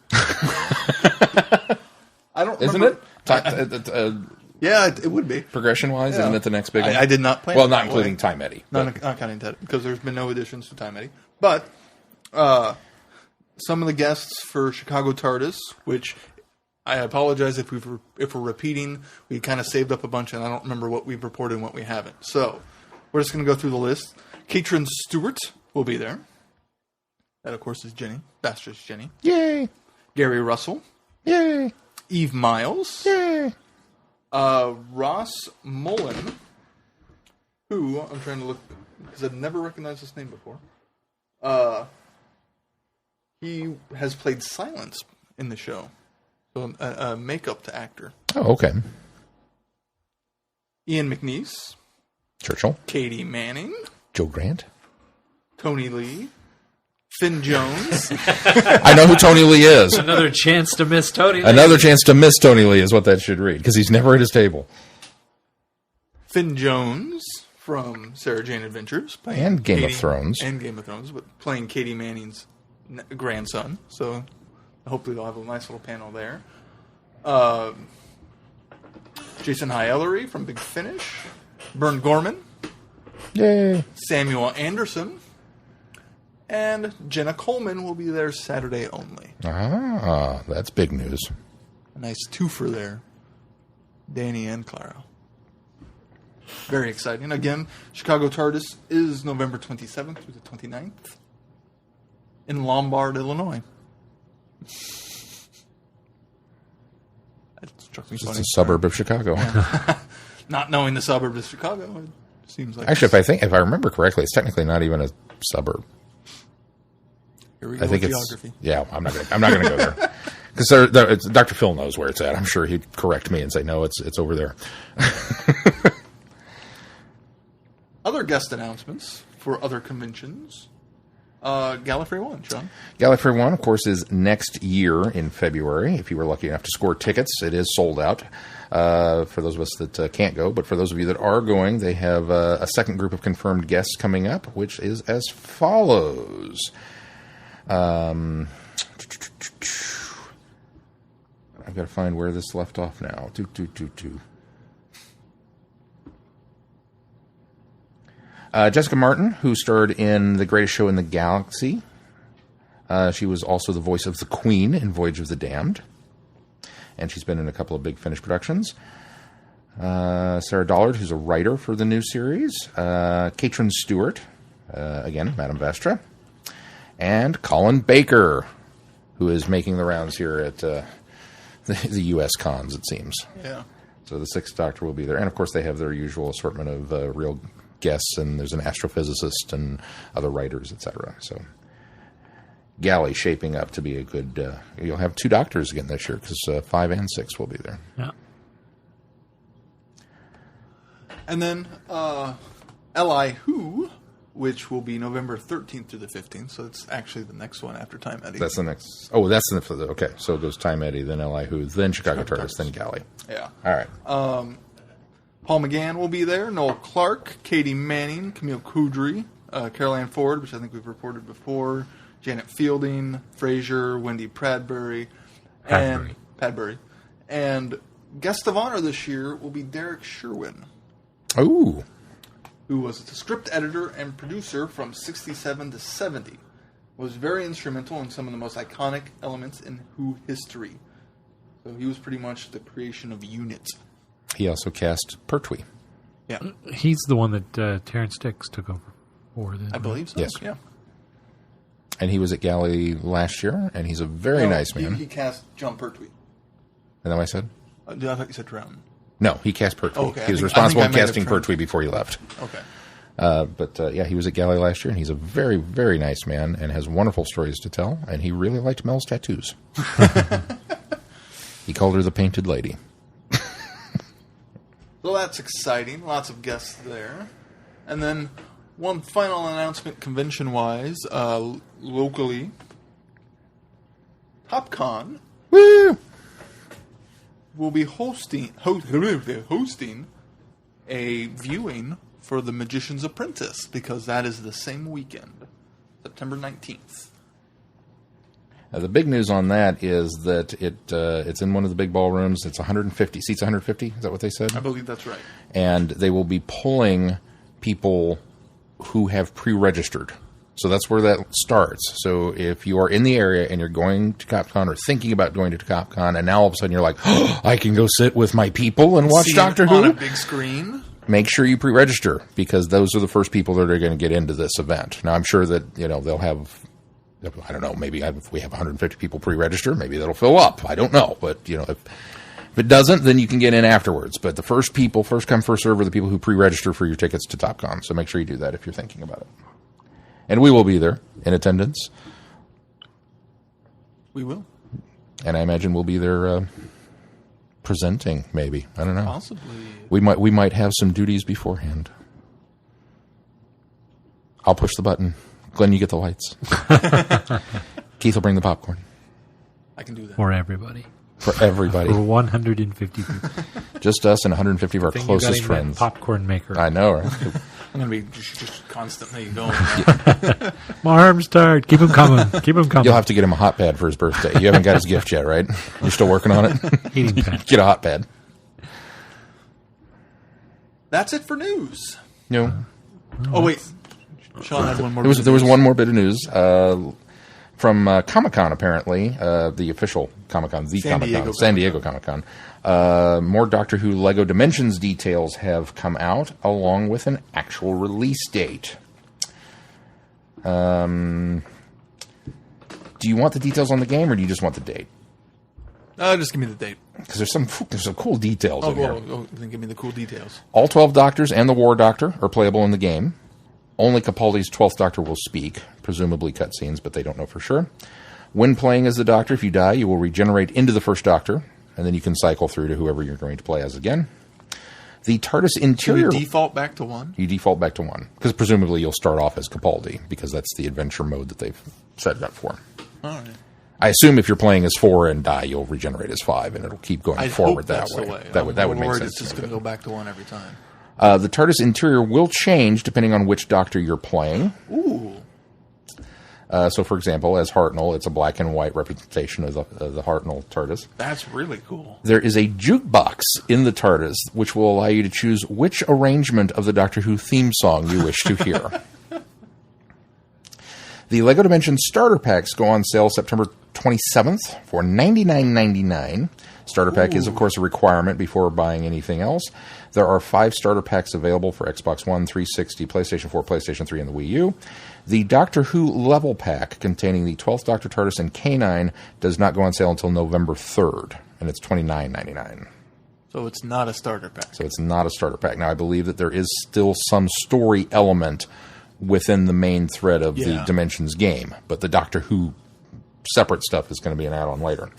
I don't Isn't remember. it? Yeah, it would be. Progression-wise, isn't it the next big one? I did not plan Well, it not that including way. Time Eddie. Not counting that, because there's been no additions to Time Eddie. But some of the guests for Chicago TARDIS, which I apologize if we're repeating. We kind of saved up a bunch, and I don't remember what we've reported and what we haven't. So we're just going to go through the list. Katrin Stewart will be there. That, of course, is Jenny. Bastress Jenny. Yay! Gary Russell. Yay! Eve Miles. Yay! Ross Mullen, who I'm trying to look because I've never recognized this name before. He has played Silence in the show, so a makeup to actor. Oh, okay. Ian Finn Jones. I know who Tony Lee is. Another chance to miss Tony Lee. Another chance to miss Tony Lee is what that should read, because he's never at his table. Finn Jones from Sarah Jane Adventures. And Game of Thrones. And Game of Thrones, but playing Katie Manning's grandson. So hopefully they'll have a nice little panel there. Jason High-Ellery from Big Finish. Bern Gorman. Yay. Samuel Anderson. And Jenna Coleman will be there Saturday only. Ah, that's big news. A nice twofer there. Danny and Clara. Very exciting. Again, Chicago TARDIS is November 27th through the 29th in Lombard, Illinois. That struck me It's funny. a suburb of Chicago. Not knowing the suburb of Chicago, it seems like... Actually, if I remember correctly, it's technically not even a suburb. Here we go I think with it's geography. Yeah, I'm not going to go there because Dr. Phil knows where it's at. I'm sure he'd correct me and say no, it's over there. Other guest announcements for other conventions. Gallifrey One, Sean. Gallifrey One, of course, is next year in February. If you were lucky enough to score tickets, it is sold out for those of us that can't go. But for those of you that are going, they have a second group of confirmed guests coming up, which is as follows. I've got to find where this left off now. Jessica Martin, who starred in The Greatest Show in the Galaxy. She was also the voice of the Queen in Voyage of the Damned. And she's been in a couple of Big Finish productions. Sarah Dollard, who's a writer for the new series. Katrin Stewart, again, Madame Vestra. And Colin Baker, who is making the rounds here at the U.S. cons, it seems. Yeah. So the Sixth Doctor will be there. And, of course, they have their usual assortment of real guests, and there's an astrophysicist and other writers, etc. So Galley shaping up to be a good... you'll have 2 doctors again this year, because 5 and 6 will be there. Yeah. And then L.I. Who, which will be November 13th to the 15th, so it's actually the next one after Time Eddie. That's the next... Oh, that's the... Okay, so it goes Time Eddie, then L.I. Who, then Chicago TARDIS, then Galley. Yeah. All right. Paul McGann will be there, Noel Clark, Katie Manning, Camille Coudry, Carol Ann Ford, which I think we've reported before, Janet Fielding, Fraser, Wendy Padbury, and guest of honor this year will be Derek Sherwin. Ooh. Who was the script editor and producer from 67 to 70. Was very instrumental in some of the most iconic elements in Who history. So he was pretty much the creation of Unit. He also cast Pertwee. Yeah. He's the one that Terrence Dix took over for. I believe so. Yes. Yeah. And he was at Galley last year, and he's a very nice man. He cast John Pertwee. Is that what I said? I thought you said Drown. No, he cast Pertwee. Okay, he was I responsible think for I might casting have Pertwee before he left. Okay. But yeah, he was at Galley last year, and he's a very, very nice man and has wonderful stories to tell, and he really liked Mel's tattoos. He called her the Painted Lady. So that's exciting. Lots of guests there. And then one final announcement convention-wise, locally, TopCon Woo! will be hosting a viewing for The Magician's Apprentice, because that is the same weekend, September 19th. The big news on that is that it's in one of the big ballrooms. It's 150 seats. 150. Is that what they said? I believe that's right. And they will be pulling people who have pre-registered. So that's where that starts. So if you are in the area and you're going to TopCon or thinking about going to TopCon, and now all of a sudden you're like, oh, I can go sit with my people and watch Doctor Who on a big screen. Make sure you pre-register, because those are the first people that are going to get into this event. Now I'm sure that they'll have. I don't know, maybe if we have 150 people pre-register, maybe that'll fill up. I don't know. But, if it doesn't, then you can get in afterwards. But the first people, first come, first serve, are the people who pre-register for your tickets to TopCon. So make sure you do that if you're thinking about it. And we will be there in attendance. We will. And I imagine we'll be there presenting, maybe. I don't know. Possibly. We might have some duties beforehand. I'll push the button. Glenn, you get the lights. Keith will bring the popcorn. I can do that. For everybody. For everybody. For 150 people. Just us and 150 of our Thing closest you got him friends. that popcorn maker. I know, right? I'm going to be just constantly going. My arm's tired. Keep him coming. Keep him coming. You'll have to get him a hot pad for his birthday. You haven't got his gift yet, right? You're still working on it? Heating pad. Get a hot pad. That's it for news. No. Oh, wait. Sean had one more. There was one more bit of news from Comic-Con, apparently. The official Comic-Con. San Diego Comic-Con. More Doctor Who Lego Dimensions details have come out, along with an actual release date. Do you want the details on the game, or do you just want the date? Just give me the date. Because there's some cool details in here. Then give me the cool details. All 12 Doctors and the War Doctor are playable in the game. Only Capaldi's 12th Doctor will speak, presumably cutscenes, but they don't know for sure. When playing as the Doctor, if you die, you will regenerate into the first Doctor, and then you can cycle through to whoever you're going to play as again. The TARDIS interior... Do you default back to 1? You default back to 1, because presumably you'll start off as Capaldi, because that's the adventure mode that they've set it up for. All right. I assume if you're playing as 4 and die, you'll regenerate as 5, and it'll keep going forward that way. That would make sense. It's just going to go back to 1 every time. The TARDIS interior will change depending on which Doctor you're playing. Ooh. So, for example, as Hartnell, it's a black and white representation of the Hartnell TARDIS. That's really cool. There is a jukebox in the TARDIS, which will allow you to choose which arrangement of the Doctor Who theme song you wish to hear. The LEGO Dimensions starter packs go on sale September 27th for $99.99. Starter pack is, of course, a requirement before buying anything else. There are 5 starter packs available for Xbox One, 360, PlayStation 4, PlayStation 3, and the Wii U. The Doctor Who level pack containing the 12th Doctor, TARDIS, and K9 does not go on sale until November 3rd, and it's $29.99. So it's not a starter pack. Now, I believe that there is still some story element within the main thread of the Dimensions game, but the Doctor Who separate stuff is going to be an add-on later.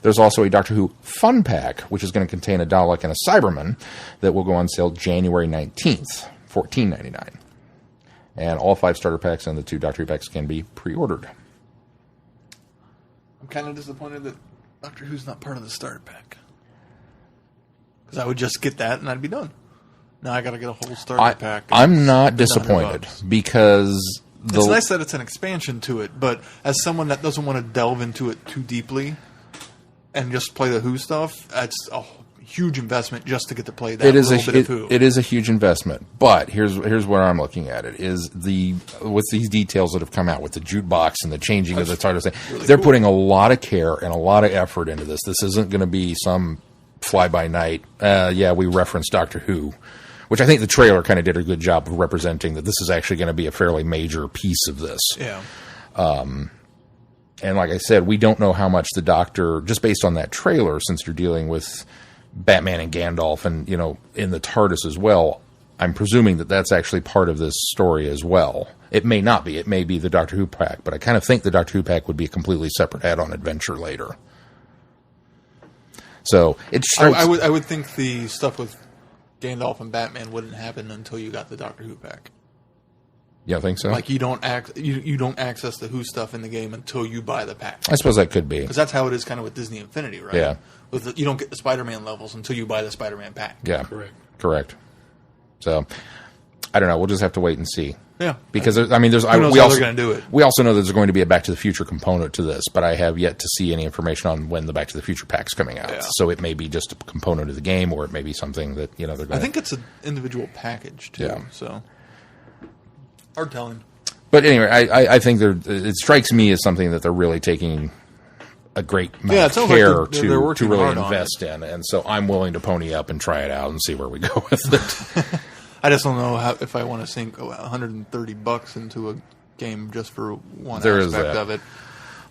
There's also a Doctor Who Fun Pack, which is going to contain a Dalek and a Cyberman that will go on sale January 19th, $14.99. And all 5 starter packs and the 2 Doctor Who packs can be pre-ordered. I'm kind of disappointed that Doctor Who's not part of the starter pack. Because I would just get that and I'd be done. Now I got to get a whole starter pack. I'm not disappointed because... It's nice that it's an expansion to it, but as someone that doesn't want to delve into it too deeply and just play the Who stuff, it's a huge investment just to get to play that little bit of Who. It is a huge investment, but here's where I'm looking at it, is with these details that have come out with the jukebox and the changing of the TARDIS, they're putting a lot of care and a lot of effort into this. This isn't going to be some fly-by-night, we reference Doctor Who, which I think the trailer kind of did a good job of representing that this is actually going to be a fairly major piece of this. Yeah. And like I said, we don't know how much the Doctor, just based on that trailer, since you're dealing with Batman and Gandalf and, in the TARDIS as well, I'm presuming that that's actually part of this story as well. It may not be. It may be the Doctor Who pack, but I kind of think the Doctor Who pack would be a completely separate add-on adventure later. So it starts... I would think the stuff with Gandalf and Batman wouldn't happen until you got the Doctor Who pack. You don't think so? Like you don't access the Who stuff in the game until you buy the pack. I suppose that could be, because that's how it is kind of with Disney Infinity, right? Yeah. You don't get the Spider-Man levels until you buy the Spider-Man pack. Yeah, correct. So I don't know. We'll just have to wait and see. Yeah, because there's. Who knows how they're going to do it? We also know there's going to be a Back to the Future component to this, but I have yet to see any information on when the Back to the Future pack's coming out. Yeah. So it may be just a component of the game, or it may be something that they're going. I think it's an individual package too. Yeah. So hard telling. But anyway, I think it strikes me as something that they're really taking a great amount of care to really invest in, and so I'm willing to pony up and try it out and see where we go with it. I just don't know if I want to sink $130 into a game just for one aspect of it.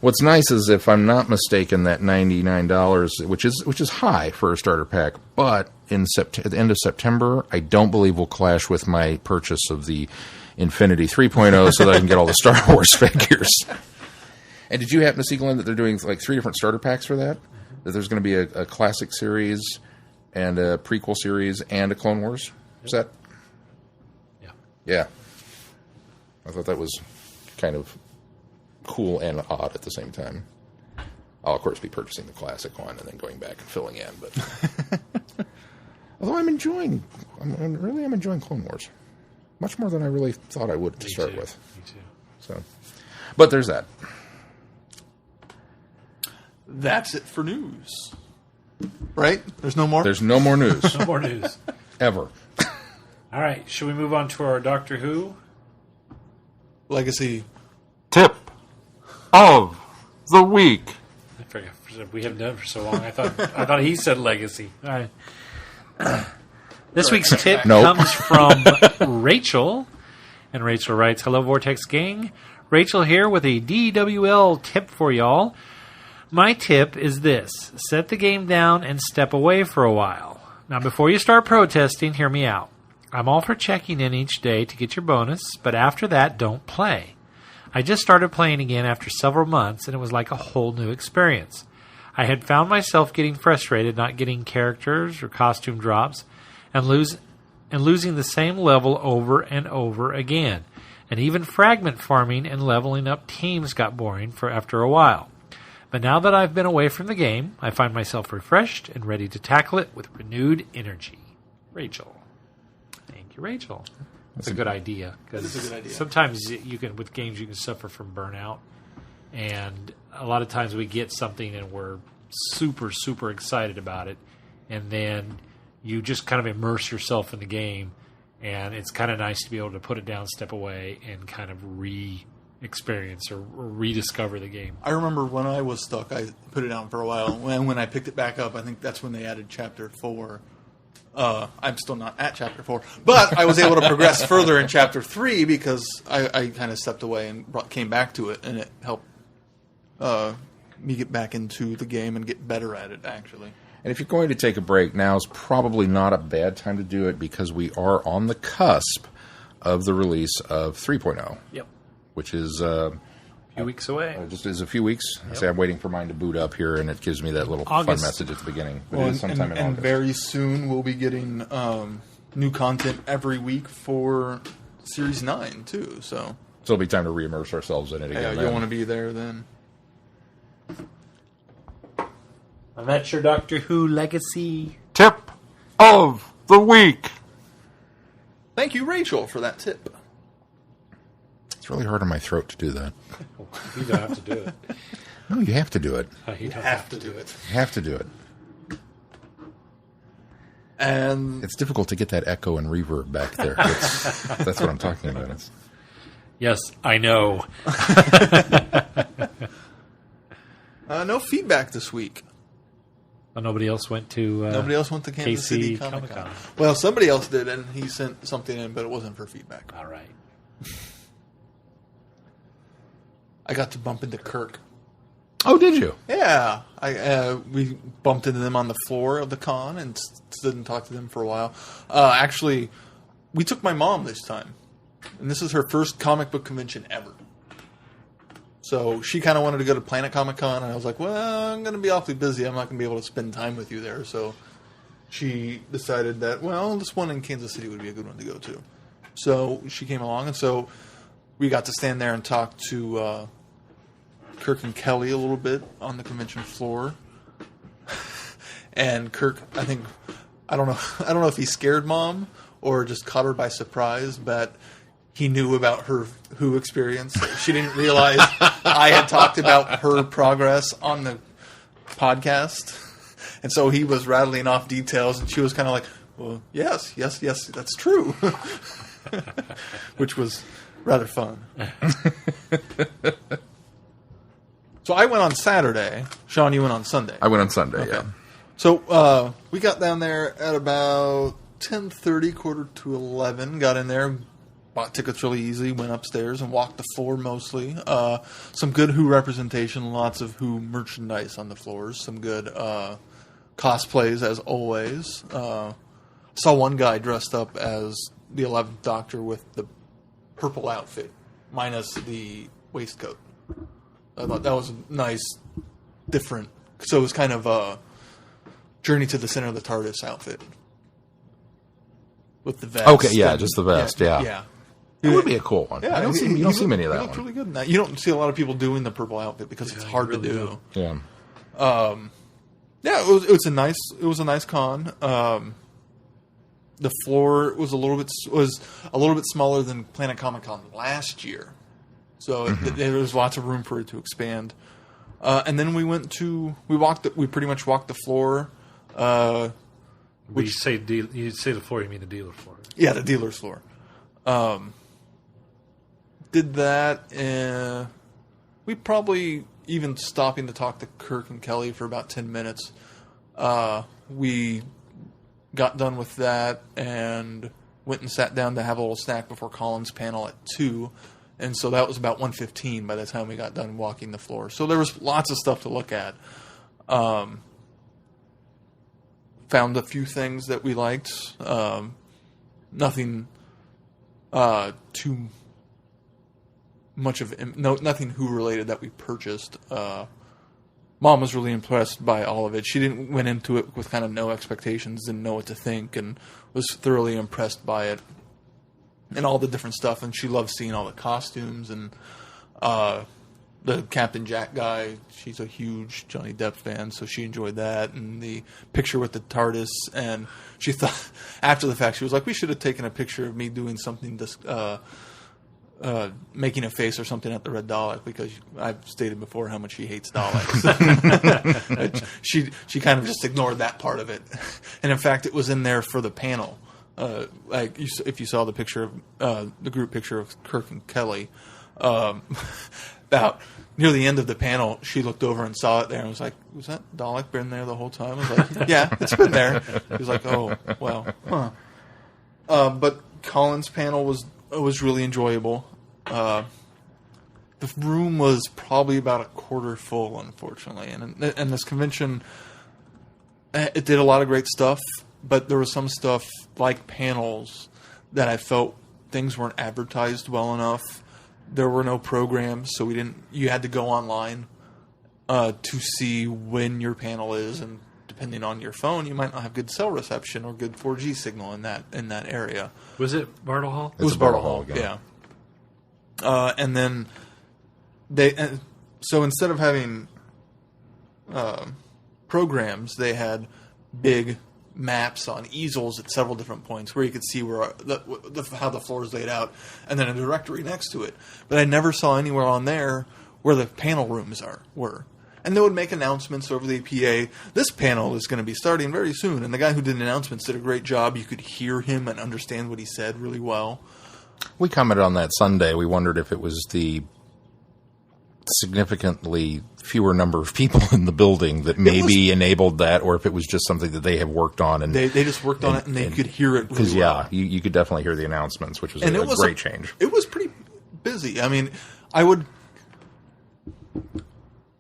What's nice is, if I'm not mistaken, that $99, which is high for a starter pack, but at the end of September, I don't believe will clash with my purchase of the Infinity 3.0 so that I can get all the Star Wars figures. And did you happen to see, Glenn, that they're doing like 3 different starter packs for that? That there's going to be a classic series and a prequel series and a Clone Wars set? Yeah. I thought that was kind of cool and odd at the same time. I'll, of course, be purchasing the classic one and then going back and filling in. But although I'm enjoying Clone Wars. Much more than I really thought I would to start with. Me too. So, but there's that. That's it for news. Right? There's no more? There's no more news. No more news. Ever. All right. Should we move on to our Doctor Who? Legacy. Tip of the week. I forget. We haven't done it for so long. I thought he said legacy. All right. This week's tip comes from Rachel. And Rachel writes, "Hello, Vortex gang. Rachel here with a DWL tip for y'all. My tip is this. Set the game down and step away for a while. Now, before you start protesting, hear me out. I'm all for checking in each day to get your bonus, but after that, don't play. I just started playing again after several months, and it was like a whole new experience. I had found myself getting frustrated not getting characters or costume drops, and losing the same level over and over again. And even fragment farming and leveling up teams got boring after a while. But now that I've been away from the game, I find myself refreshed and ready to tackle it with renewed energy." Rachel. Thank you, Rachel. That's a good idea. That's a good idea. Sometimes with games you can suffer from burnout. And a lot of times we get something and we're super, super excited about it. And then you just kind of immerse yourself in the game, and it's kind of nice to be able to put it down, step away, and kind of re-experience or rediscover the game. I remember when I was stuck, I put it down for a while. When I picked it back up, I think that's when they added Chapter 4. I'm still not at Chapter 4, but I was able to progress further in Chapter 3 because I kind of stepped away and came back to it, and it helped me get back into the game and get better at it, actually. And if you're going to take a break, now's probably not a bad time to do it because we are on the cusp of the release of 3.0. Yep. Which is a few weeks away. Just is a few weeks. Yep. I say I'm waiting for mine to boot up here, and it gives me that little August. fun message at the begining. But Well, it is sometime in August. And very soon we'll be getting new content every week for Series 9, too. So it'll be time to re-immerse ourselves in it again. you'll want to be there then. And that's your Doctor Who legacy. Tip of the week. Thank you, Rachel, for that tip. It's really hard on my throat to do that. You don't have to do it. No, you have to do it. You don't have to do it. You have to do it. And it's difficult to get that echo and reverb back there. That's what I'm talking about. Yes, I know. No feedback this week. Well, nobody else went to Kansas City Comic-Con. Comic-Con. Well, somebody else did, and he sent something in, but it wasn't for feedback. All right. I got to bump into Kirk. Oh, did you? Yeah. We bumped into them on the floor of the con and stood and talked to them for a while. Actually, we took my mom this time. And this is her first comic book convention ever. So she kind of wanted to go to Planet Comic-Con, and I was like, well, I'm going to be awfully busy. I'm not going to be able to spend time with you there. So she decided that, well, this one in Kansas City would be a good one to go to. So she came along, and so we got to stand there and talk to Kirk and Kelly a little bit on the convention floor. And Kirk, I don't know if he scared Mom or just caught her by surprise, but he knew about her Who experience. She didn't realize I had talked about her progress on the podcast. And so he was rattling off details, and she was kind of like, well, yes, that's true. Which was rather fun. So I went on Saturday. Sean, you went on Sunday. I went on Sunday, yeah. So we got down there at about 10:30, quarter to 11. Got in there, bought tickets really easy, went upstairs and walked the floor mostly. Some good Who representation, lots of Who merchandise on the floors. Some good cosplays, as always. Saw one guy dressed up as the 11th Doctor with the purple outfit, minus the waistcoat. I thought that was a nice, different. So it was kind of a Journey to the Center of the TARDIS outfit with the vest. Okay, yeah, just the vest, yeah. That would be a cool one. Yeah, you don't see many of that one. Really good in that. You don't see a lot of people doing the purple outfit because it's hard to do. Yeah. Yeah, it was a nice con. The floor was a little bit smaller than Planet Comic Con last year, so there was lots of room for it to expand. And then we pretty much walked the floor. When you say the floor, you mean the dealer floor? Yeah, the dealer's floor. Did that. We probably even stopping to talk to Kirk and Kelly for about 10 minutes. We got done with that and went and sat down to have a little snack before Colin's panel at 2. And so that was about 1:15 by the time we got done walking the floor. So there was lots of stuff to look at. Found a few things that we liked. Nothing too much of nothing Who related that we purchased. Mom was really impressed by all of it. She went into it with kind of no expectations, didn't know what to think, and was thoroughly impressed by it and all the different stuff. And she loved seeing all the costumes and the Captain Jack guy. She's a huge Johnny Depp fan, so she enjoyed that. And the picture with the TARDIS. And she thought, after the fact, she was like, we should have taken a picture of me doing something making a face or something at the Red Dalek, because I've stated before how much she hates Daleks. she kind of just ignored that part of it, and in fact, it was in there for the panel. If you saw the picture of the group picture of Kirk and Kelly, about near the end of the panel, she looked over and saw it there and was like, "Was that Dalek been there the whole time?" I was like, "Yeah, it's been there." She was like, "Oh, well, huh." But Colin's panel was really enjoyable. The room was probably about a quarter full, unfortunately, and this convention, it did a lot of great stuff, but there was some stuff like panels that I felt things weren't advertised well enough. There were no programs, so you had to go online to see when your panel is, and depending on your phone, you might not have good cell reception or good 4G signal in that area. Was it Bartle Hall? It was Bartle Hall, yeah. And then so instead of having programs, they had big maps on easels at several different points where you could see where how the floor is laid out, and then a directory next to it. But I never saw anywhere on there where the panel rooms were. And they would make announcements over the PA. This panel is going to be starting very soon. And the guy who did the announcements did a great job. You could hear him and understand what he said really well. We commented on that Sunday. We wondered if it was the significantly fewer number of people in the building that maybe enabled that, or if it was just something that they have worked on. And they just worked on it, and they could hear it really well. Because, you could definitely hear the announcements, which was a great change. It was pretty busy. I mean, I would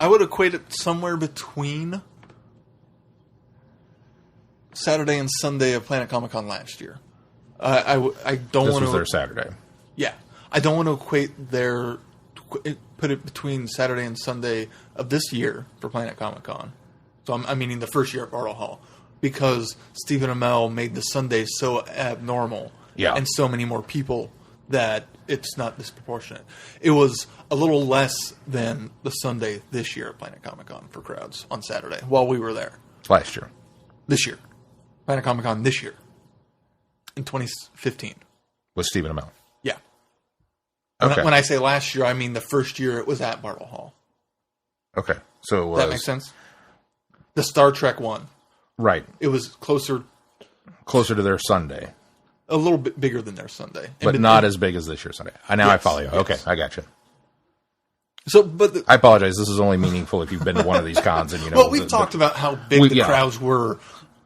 equate it somewhere between Saturday and Sunday of Planet Comic Con last year. I don't want to. This was their Saturday. Yeah, I don't want to put it between Saturday and Sunday of this year for Planet Comic Con. So I'm meaning the first year at Bartle Hall, because Stephen Amell made the Sunday so abnormal, and so many more people that it's not disproportionate. It was a little less than the Sunday this year at Planet Comic Con for crowds on Saturday while we were there. Last year. This year. Planet Comic Con this year. In 2015. With Stephen Amell. Yeah. Okay. When I say last year, I mean the first year it was at Bartle Hall. Okay. So it was... That makes sense? The Star Trek one. Right. It was closer to their Sunday. A little bit bigger than their Sunday. But not as big as this year's Sunday. I follow you. Okay, I got you. So, I apologize. This is only meaningful if you've been to one of these cons and you know. Well, we've talked about how big the crowds were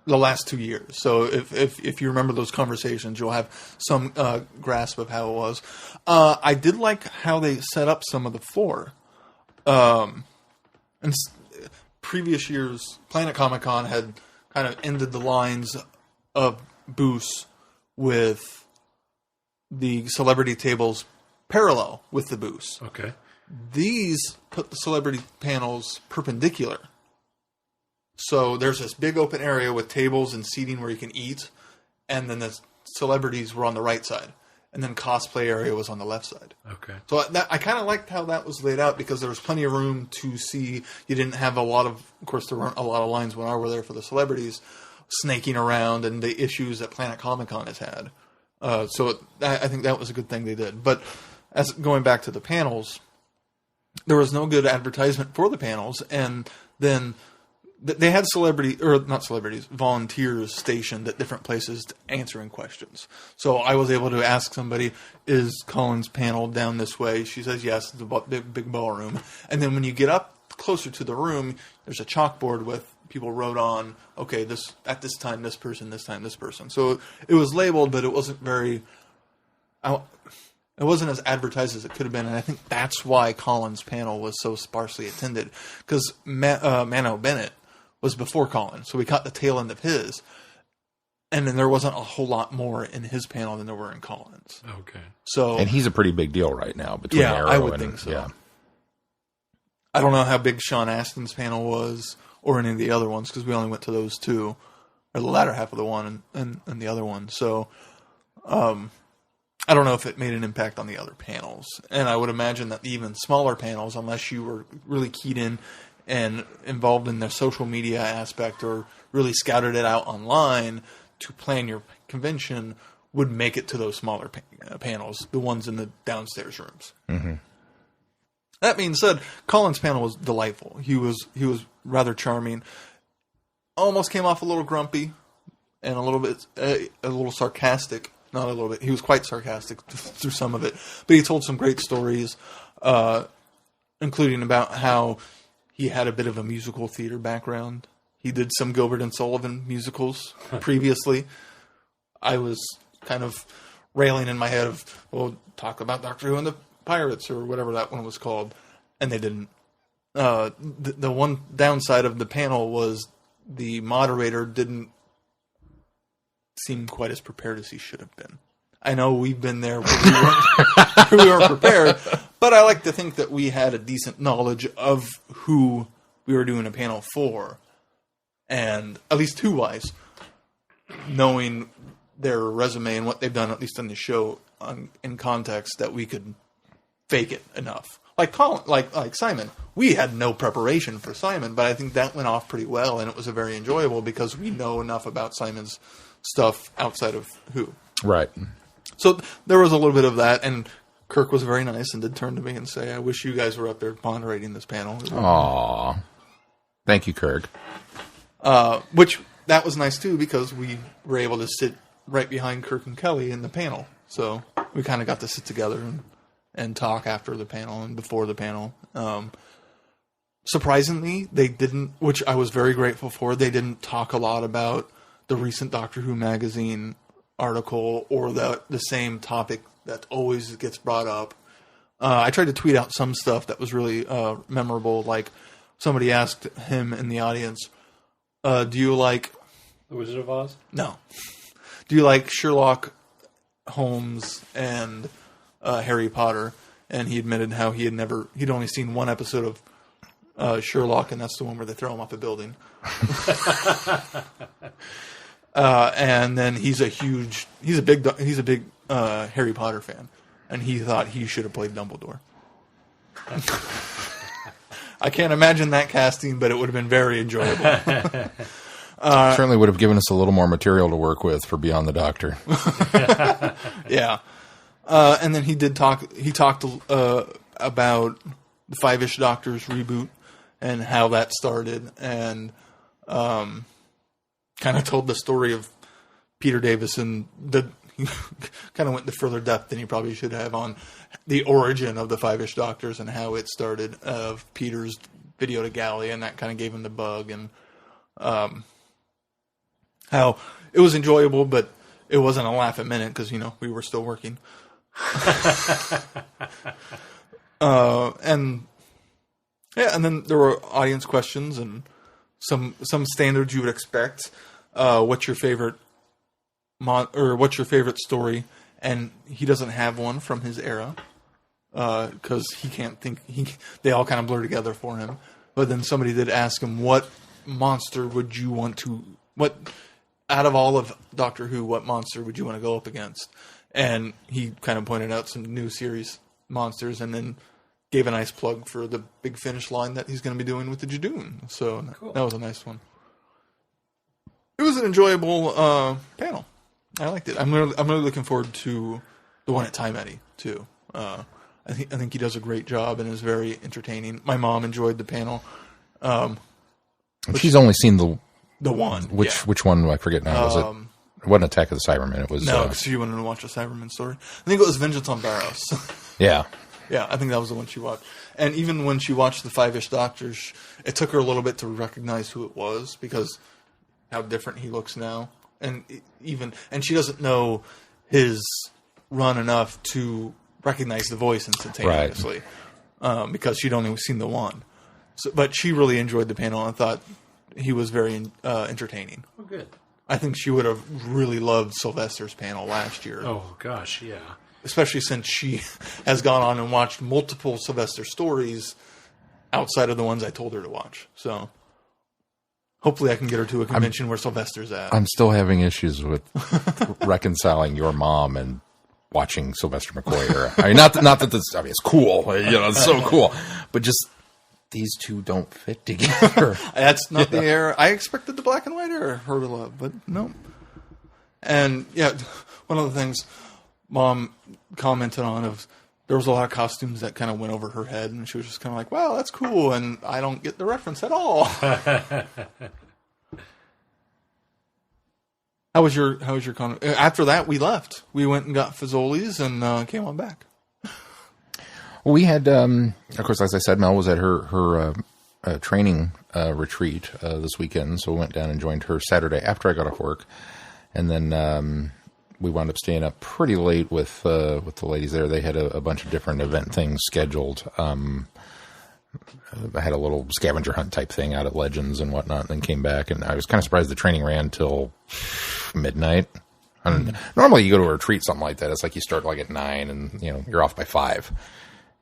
the last 2 years. So if you remember those conversations, you'll have some grasp of how it was. I did like how they set up some of the floor. And previous years, Planet Comic Con had kind of ended the lines of booths with the celebrity tables parallel with the booths. Okay. These put the celebrity panels perpendicular. So there's this big open area with tables and seating where you can eat, and then the celebrities were on the right side. and then cosplay area was on the left side. Okay. So I kind of liked how that was laid out because there was plenty of room to see. You didn't have a lot of course, there weren't a lot of lines when I were there for the celebrities snaking around and the issues that Planet Comic Con has had. So I think that was a good thing they did. But as going back to the panels, there was no good advertisement for the panels, and then they had volunteers stationed at different places answering questions. So I was able to ask somebody, is Colin's panel down this way? She says, yes, it's a big ballroom. And then when you get up closer to the room, there's a chalkboard with people wrote on, okay, this at this time, this person, this time, this person. So it was labeled, but it wasn't very... It wasn't as advertised as it could have been, and I think that's why Colin's panel was so sparsely attended. Because Mano Bennett was before Colin, so we caught the tail end of his. And then there wasn't a whole lot more in his panel than there were in Colin's. Okay. And he's a pretty big deal right now between Arrow I would and... think so. Yeah. I don't know how big Sean Astin's panel was, or any of the other ones, because we only went to those two, or the latter half of the one and the other one. So, I don't know if it made an impact on the other panels. And I would imagine that even smaller panels, unless you were really keyed in and involved in the social media aspect or really scouted it out online to plan your convention, would make it to those smaller panels, the ones in the downstairs rooms. Mm-hmm. That being said, Colin's panel was delightful. He was rather charming. Almost came off a little grumpy and a little sarcastic. Not a little bit. He was quite sarcastic through some of it, but he told some great stories, including about how he had a bit of a musical theater background. He did some Gilbert and Sullivan musicals previously. I was kind of railing in my head of, well, talk about Doctor Who and the Pirates or whatever that one was called, and they didn't. The one downside of the panel was the moderator didn't seem quite as prepared as he should have been. I know we've been there where we weren't prepared, but I like to think that we had a decent knowledge of who we were doing a panel for, and at least who-wise, knowing their resume and what they've done, at least on the show, in context, that we could fake it enough. Like Simon, we had no preparation for Simon, but I think that went off pretty well, and it was a very enjoyable because we know enough about Simon's stuff outside of Who. Right. So there was a little bit of that, and Kirk was very nice and did turn to me and say, I wish you guys were up there moderating this panel. Aww. Thank you, Kirk. Which, that was nice too, because we were able to sit right behind Kirk and Kelly in the panel. So we kind of got to sit together and talk after the panel and before the panel. Surprisingly, they didn't, which I was very grateful for, they didn't talk a lot about the recent Doctor Who magazine article or the same topic that always gets brought up. I tried to tweet out some stuff that was really memorable. Like somebody asked him in the audience, do you like... The Wizard of Oz? No. Do you like Sherlock Holmes and Harry Potter? And he admitted how he'd only seen one episode of Sherlock, and that's the one where they throw him off a building. And then he's a big Harry Potter fan, and he thought he should have played Dumbledore. I can't imagine that casting, but it would have been very enjoyable. Certainly would have given us a little more material to work with for Beyond the Doctor. Yeah. And then he talked about the Five-ish Doctors reboot and how that started, and kind of told the story of Peter Davison. He kind of went into further depth than he probably should have on the origin of the Five-ish Doctors and how it started, of Peter's video to Galley, and that kind of gave him the bug, and how it was enjoyable, but it wasn't a laugh a minute because, we were still working. And then there were audience questions and some standards you would expect. What's your favorite what's your favorite story? And he doesn't have one from his era because he can't think. They all kind of blur together for him. But then somebody did ask him, what monster would you want to... out of all of Doctor Who, what monster would you want to go up against? And he kind of pointed out some new series monsters, and then gave a nice plug for the Big Finish line that he's going to be doing with the Jadoon. So cool. That was a nice one. It was an enjoyable panel. I liked it. I'm really looking forward to the one at Time Eddy too. I think he does a great job and is very entertaining. My mom enjoyed the panel. She's only seen the one. Which one? I forget now. Was it? It wasn't Attack of the Cybermen. It was no, because she wanted to watch a Cyberman story. I think it was Vengeance on Barrows. Yeah. Yeah, I think that was the one she watched. And even when she watched the Five-ish Doctors, it took her a little bit to recognize who it was because how different he looks now. And she doesn't know his run enough to recognize the voice instantaneously, because she'd only seen the one. So, but she really enjoyed the panel and thought he was very entertaining. Oh, good. I think she would have really loved Sylvester's panel last year. Oh, gosh, yeah. Especially since she has gone on and watched multiple Sylvester stories outside of the ones I told her to watch. So hopefully I can get her to a convention where Sylvester's at. I'm still having issues with reconciling your mom and watching Sylvester McCoy era. I mean, not that this. I mean, it's cool. It's so cool. But just these two don't fit together. That's not the era. I expected the black and white era her to love, but no. And yeah, one of the things Mom commented on there was a lot of costumes that kind of went over her head, and she was just kind of like, "Wow, that's cool," and I don't get the reference at all. How was your con? After that, we left. We went and got Fazoli's and came on back. We had, of course, as I said, Mel was at her training retreat this weekend, so we went down and joined her Saturday after I got off work, and then we wound up staying up pretty late with the ladies there. They had a bunch of different event things scheduled. I had a little scavenger hunt type thing out at Legends and whatnot, and then came back, and I was kind of surprised the training ran till midnight. Normally you go to a retreat, something like that. It's like you start like at 9 and you're off by 5.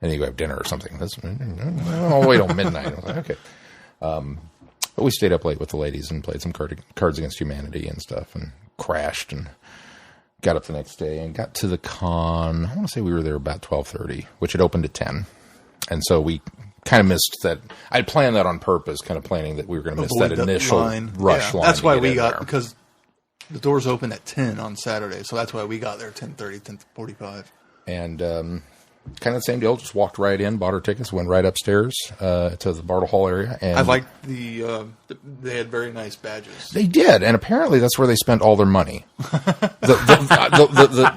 And then you go have dinner or something. All the way till midnight. I was like, okay. But we stayed up late with the ladies and played some Cards Against Humanity and stuff and crashed and got up the next day and got to the con. I want to say we were there about 12:30, which had opened at 10. And so we kind of missed that. I'd planned that on purpose, kind of planning that we were going to miss that initial rush line. That's why we got, because the doors opened at 10 on Saturday. So that's why we got there 10:30, 10:45. And kind of the same deal. Just walked right in, bought our tickets, went right upstairs to the Bartle Hall area. And I liked they had very nice badges. They did, and apparently that's where they spent all their money. The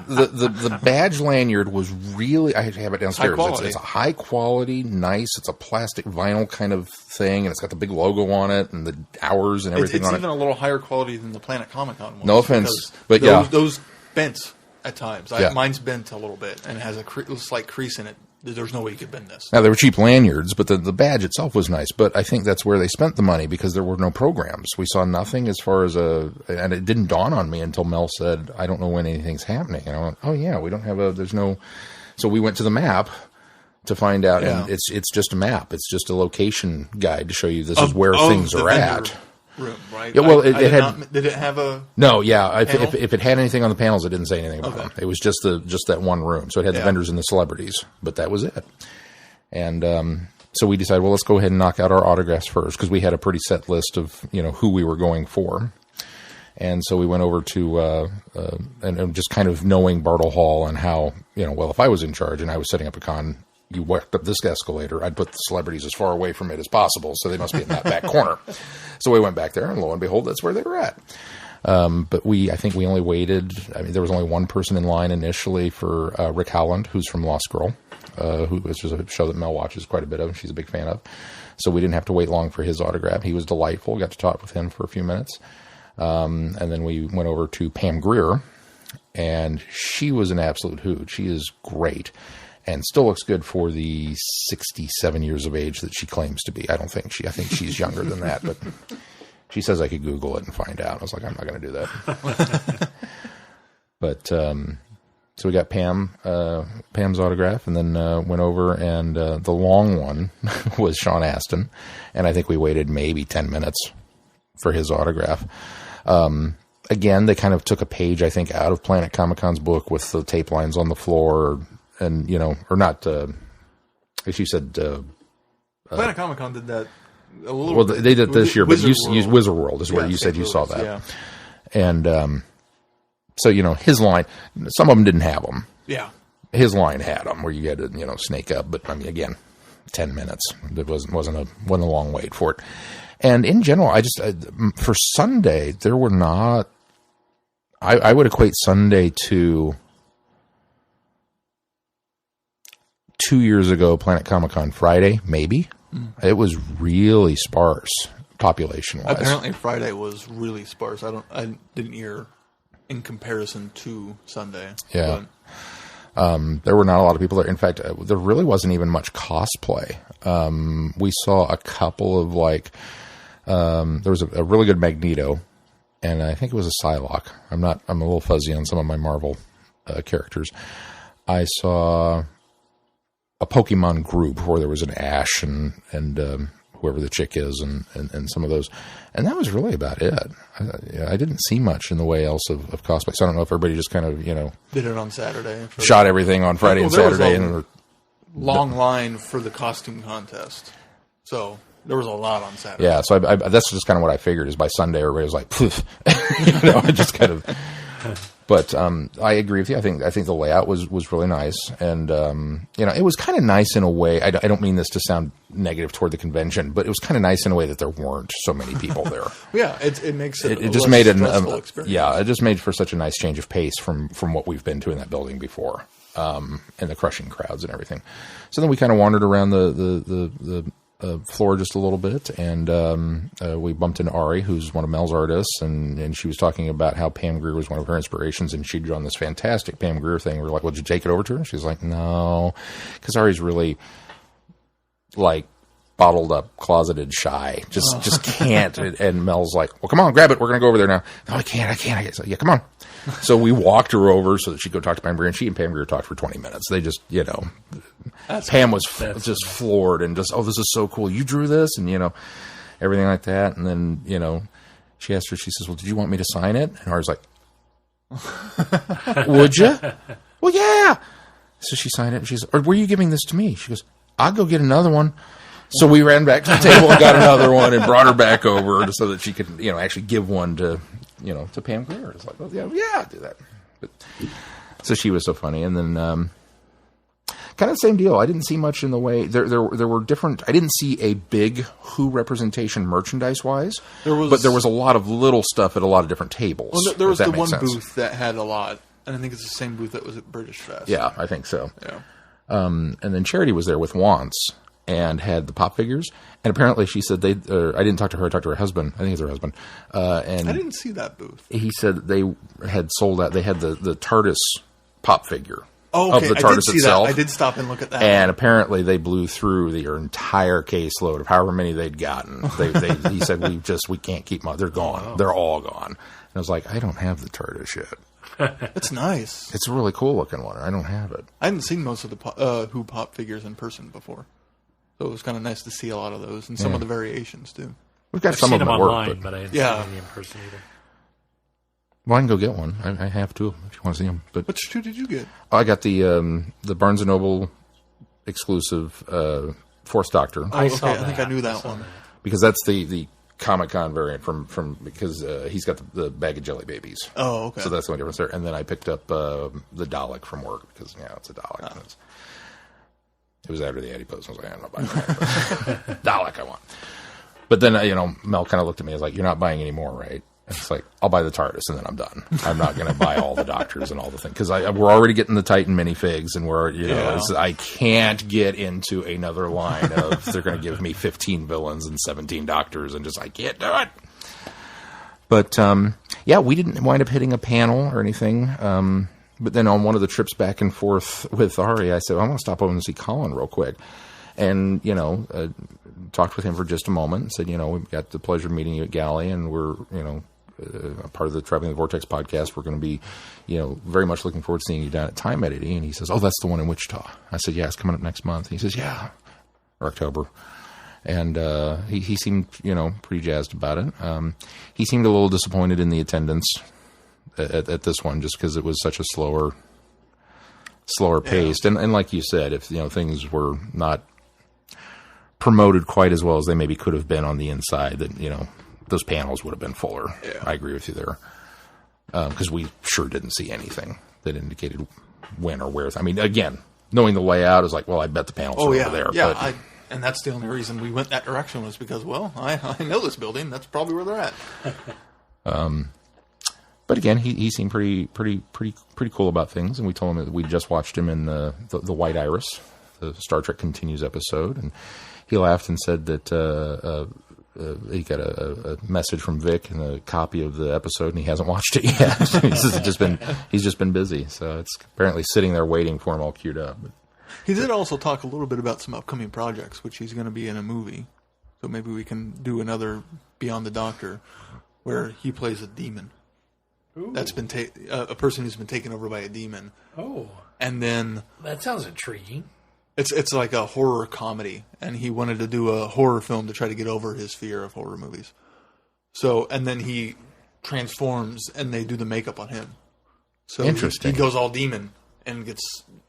badge lanyard was really, I have it downstairs. It's a high quality, nice. It's a plastic vinyl kind of thing, and it's got the big logo on it and the hours and everything on it. It's even a little higher quality than the Planet Comic Con one. No offense, but those bent at times. Mine's bent a little bit, and it has a slight crease in it. There's no way you could bend this. Now, they were cheap lanyards, but the badge itself was nice. But I think that's where they spent the money, because there were no programs. We saw nothing as far as and it didn't dawn on me until Mel said, I don't know when anything's happening. And I went, oh yeah, we don't have there's no. So we went to the map to find out, and it's just a map. It's just a location guide to show you this is where things are at. Room, right? Yeah, well, did it have a? No, yeah. If it had anything on the panels, it didn't say anything about them. It was just that one room. So it had the vendors and the celebrities, but that was it. And so we decided, well, let's go ahead and knock out our autographs first, because we had a pretty set list of who we were going for. And so we went over to and just kind of knowing Bartle Hall and how well, if I was in charge and I was setting up a con, you walked up this escalator, I'd put the celebrities as far away from it as possible, so they must be in that back corner. So we went back there, and lo and behold, that's where they were at. But I think we only waited. I mean, there was only one person in line initially for Rick Howland, who's from Lost Girl, which is a show that Mel watches quite a bit of, and she's a big fan of. So we didn't have to wait long for his autograph. He was delightful. Got to talk with him for a few minutes. And then we went over to Pam Grier, and she was an absolute hoot. She is great. And still looks good for the 67 years of age that she claims to be. I think she's younger than that, but she says I could Google it and find out. I was like, I'm not going to do that. But so we got Pam's autograph, and then went over, and the long one was Sean Astin, and I think we waited maybe 10 minutes for his autograph. again, they kind of took a page, I think, out of Planet Comic-Con's book with the tape lines on the floor, and, you know, or not, as you said... Planet Comic-Con did that a little Well, they did this year, but you used Wizard World is where you said you saw that. Yeah. And so, you know, his line, some of them didn't have them. Yeah. His line had them where you had to, you know, snake up. But, I mean, again, 10 minutes. It wasn't a long wait for it. And in general, for Sunday, there were not... I would equate Sunday to 2 years ago, Planet Comic-Con Friday, maybe. It was really sparse population-wise. Apparently Friday was really sparse. I didn't hear in comparison to Sunday. Yeah. There were not a lot of people there. In fact, there really wasn't even much cosplay. We saw a couple of there was a really good Magneto, and I think it was a Psylocke. I'm a little fuzzy on some of my Marvel characters. I saw a Pokemon group where there was an Ash and whoever the chick is and some of those. And that was really about it. I didn't see much in the way else of cosplay. So I don't know if everybody just kind of, you know... Did it on Saturday. Shot everything on Friday and Saturday. Long line for the costume contest. So there was a lot on Saturday. Yeah, so that's just kind of what I figured is by Sunday everybody was like, poof. You know, it just kind of... But I agree with you. I think the layout was really nice, and you know, it was kind of nice in a way. I don't mean this to sound negative toward the convention, but it was kind of nice in a way that there weren't so many people there. Yeah, it makes it just made it stressful experience. Yeah, it just made for such a nice change of pace from what we've been to in that building before, and the crushing crowds and everything. So then we kind of wandered around the floor just a little bit, and we bumped into Ari, who's one of Mel's artists, and she was talking about how Pam Grier was one of her inspirations, and she'd drawn this fantastic Pam Grier thing. We were like, well, did you take it over to her? And she's like, no, because Ari's really, like, bottled up, closeted, shy, just can't. And Mel's like, well, come on, grab it. We're going to go over there now. No, I can't. So, yeah, come on. So we walked her over so that she'd go talk to Pam Grier, and she and Pam Grier talked for 20 minutes. They just, you know, Pam was just floored and just, oh, this is so cool. You drew this, and, you know, everything like that. And then, you know, she asked her, she says, well, did you want me to sign it? And Ari's like, would you? Well, yeah. So she signed it, and she's, or were you giving this to me? She goes, I'll go get another one. So we ran back to the table and got another one and brought her back over so that she could, you know, actually give one to, you know, to Pam Grier. It's like, well, yeah, I'll do that. But, so she was so funny. And then kind of the same deal. I didn't see much in the way. There were different. I didn't see a big Who representation merchandise-wise. But there was a lot of little stuff at a lot of different tables. Well, there was the one booth that had a lot. And I think it's the same booth that was at British Fest. Yeah, I think so. Yeah. And then Charity was there with Wants and had the pop figures. And apparently she said I didn't talk to her, I talked to her husband. I think it's her husband. And I didn't see that booth. He said they had sold out. They had the TARDIS pop figure of the TARDIS I did see itself. That. I did stop and look at that. And apparently they blew through their entire caseload of however many they'd gotten. He said, we can't keep them. They're gone. Wow. They're all gone. And I was like, I don't have the TARDIS yet. It's nice. It's a really cool looking one. I don't have it. I hadn't seen most of the Who pop figures in person before. So it was kind of nice to see a lot of those and some of the variations, too. We've got I've some seen of them at online, work. but I haven't seen any in person either. Well, I can go get one. I have two if you want to see them. But which two did you get? I got the Barnes & Noble exclusive Fourth Doctor. I think I knew that one. Because that's the Comic-Con variant from because he's got the bag of Jelly Babies. Oh, okay. So that's the only difference there. And then I picked up the Dalek from work because, it's a Dalek. Oh. It was after the Adipose. I was like, I'm not buying that. Dalek I want. But then, Mel kind of looked at me and was like, you're not buying any more, right? And it's like, I'll buy the TARDIS and then I'm done. I'm not going to buy all the Doctors and all the things. Because we're already getting the Titan minifigs and I can't get into another line of they're going to give me 15 villains and 17 Doctors and I can't do it. But, we didn't wind up hitting a panel or anything. But then on one of the trips back and forth with Ari, I said, I want to stop over and see Colin real quick. And, talked with him for just a moment and said, we've got the pleasure of meeting you at Galley and we're, a part of the Traveling the Vortex podcast. We're going to be, very much looking forward to seeing you down at Time Editing. And he says, oh, that's the one in Wichita. I said, yeah, it's coming up next month. And he says, yeah, or October. And he seemed, pretty jazzed about it. He seemed a little disappointed in the attendance. at this one, just because it was such a slower paced. And like you said, if things were not promoted quite as well as they maybe could have been on the inside, that those panels would have been fuller. Yeah. I agree with you there, because we sure didn't see anything that indicated when or where. I mean, again, knowing the layout is like, well, I bet the panels are over there. Yeah, but, and that's the only reason we went that direction was because, well, I know this building. That's probably where they're at. But again, he seemed pretty cool about things, and we told him that we just watched him in the White Iris, the Star Trek Continues episode, and he laughed and said that he got a message from Vic and a copy of the episode, and he hasn't watched it yet. He's just been busy, so it's apparently sitting there waiting for him all queued up. He did also talk a little bit about some upcoming projects, which he's going to be in a movie. So maybe we can do another Beyond the Doctor, where he plays a demon. Ooh. That's been a person who's been taken over by a demon. Oh, and then that sounds intriguing. It's like a horror comedy, and he wanted to do a horror film to try to get over his fear of horror movies. So, and then he transforms, and they do the makeup on him. So interesting. He goes all demon and gets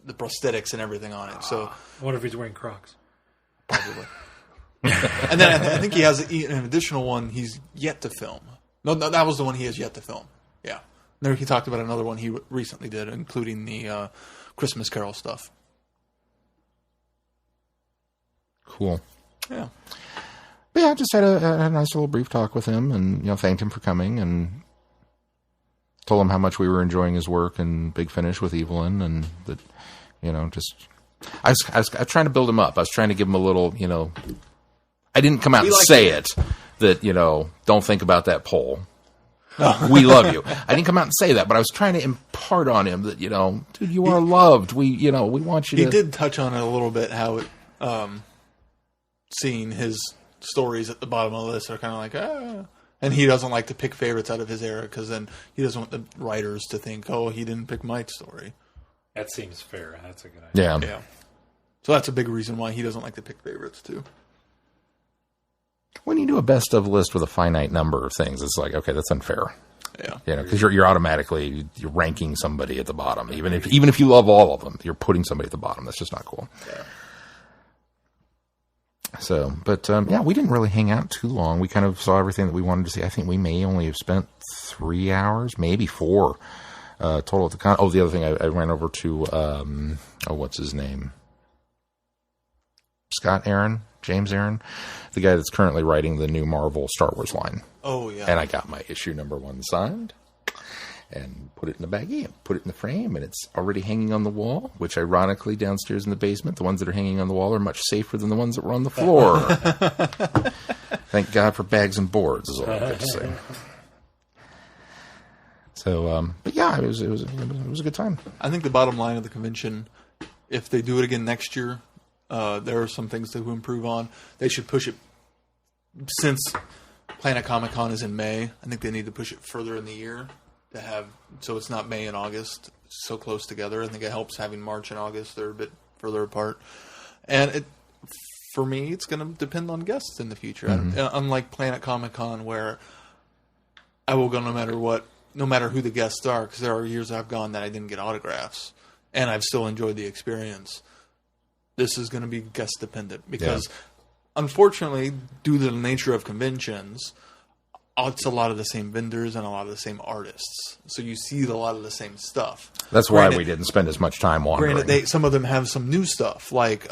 the prosthetics and everything on it. So I wonder if he's wearing Crocs. Probably. And then I think he has an additional one he's yet to film. No, that was the one he has yet to film. Yeah. There he talked about another one he recently did, including the Christmas Carol stuff. Cool. Yeah. But yeah, I just had a nice little brief talk with him, and thanked him for coming, and told him how much we were enjoying his work and Big Finish with Evelyn, and that just I was trying to build him up. I was trying to give him a little, I didn't come out and say it that don't think about that poll. We love you. I didn't come out and say that, but I was trying to impart on him that dude, you are loved. We we want you. He did touch on it a little bit, how it. Seeing his stories at the bottom of the list are kind of like, and he doesn't like to pick favorites out of his era, because then he doesn't want the writers to think, oh, he didn't pick Mike's story. That seems fair. That's a good idea. Yeah. So that's a big reason why he doesn't like to pick favorites too. When you do a best of list with a finite number of things, it's like, okay, that's unfair. Yeah. Because you're automatically ranking somebody at the bottom, even if you love all of them, you're putting somebody at the bottom. That's just not cool. Yeah. So, but we didn't really hang out too long. We kind of saw everything that we wanted to see. I think we may only have spent 3 hours, maybe 4 total at the con. Oh, the other thing, I ran over to what's his name? James Aaron, the guy that's currently writing the new Marvel Star Wars line. Oh yeah. And I got my issue number 1 signed and put it in the baggie and put it in the frame, and it's already hanging on the wall, which ironically downstairs in the basement, the ones that are hanging on the wall are much safer than the ones that were on the floor. Thank God for bags and boards is all I got to say. So, but yeah, it was a good time. I think the bottom line of the convention, if they do it again next year, there are some things to improve on. They should push it, since Planet Comic-Con is in May, I think they need to push it further in the year. So it's not May and August so close together. I think it helps having March and August. They're a bit further apart. And for me, it's going to depend on guests in the future. Mm-hmm. Unlike Planet Comic-Con, where I will go no matter who the guests are, because there are years I've gone that I didn't get autographs, and I've still enjoyed the experience. This is going to be guest dependent, because unfortunately, due to the nature of conventions, it's a lot of the same vendors and a lot of the same artists. So you see a lot of the same stuff. That's why we didn't spend as much time wandering. Granted, some of them have some new stuff, like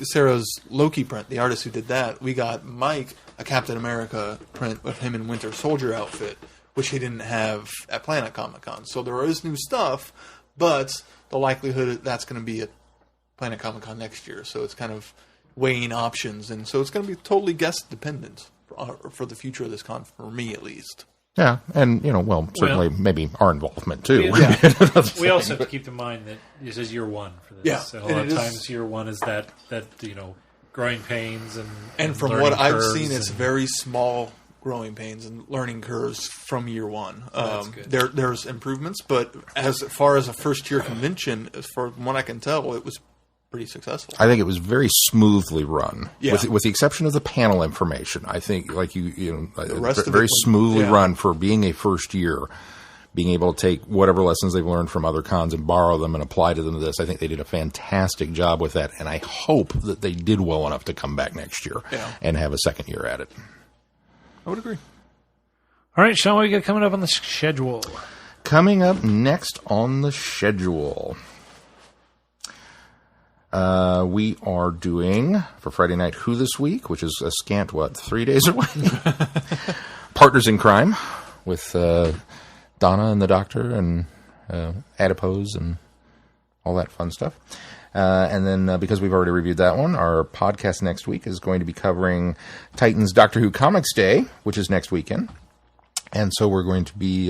Sarah's Loki print, the artist who did that. We got Mike a Captain America print with him in Winter Soldier outfit, which he didn't have at Planet Comic-Con. So there is new stuff, but the likelihood that's going to be at Planet Comic-Con next year. So it's kind of weighing options. And so it's going to be totally guest dependent for the future of this con, for me at least. Yeah, and certainly maybe our involvement too. We also have to keep in mind that this is year 1 for this. Yeah, and a lot of times year 1 is that growing pains and from what I've seen, it's very small growing pains and learning curves from year 1. That's good. There's improvements, but as far as a first year convention, from what I can tell, it was pretty successful. I think it was very smoothly run, yeah. with the exception of the panel information. I think, like very smoothly run for being a first year. being able to take whatever lessons they've learned from other cons and borrow them and apply to them to this. I think they did a fantastic job with that, and I hope that they did well enough to come back next year and have a second year at it. I would agree. All right, Sean, what do you got coming up on the schedule? Coming up next on the schedule, we are doing, for Friday Night Who this week, which is a scant, 3 days away, Partners in Crime with Donna and the Doctor and Adipose and all that fun stuff. And then because we've already reviewed that one, our podcast next week is going to be covering Titan's Doctor Who Comics Day, which is next weekend. And so we're going to be,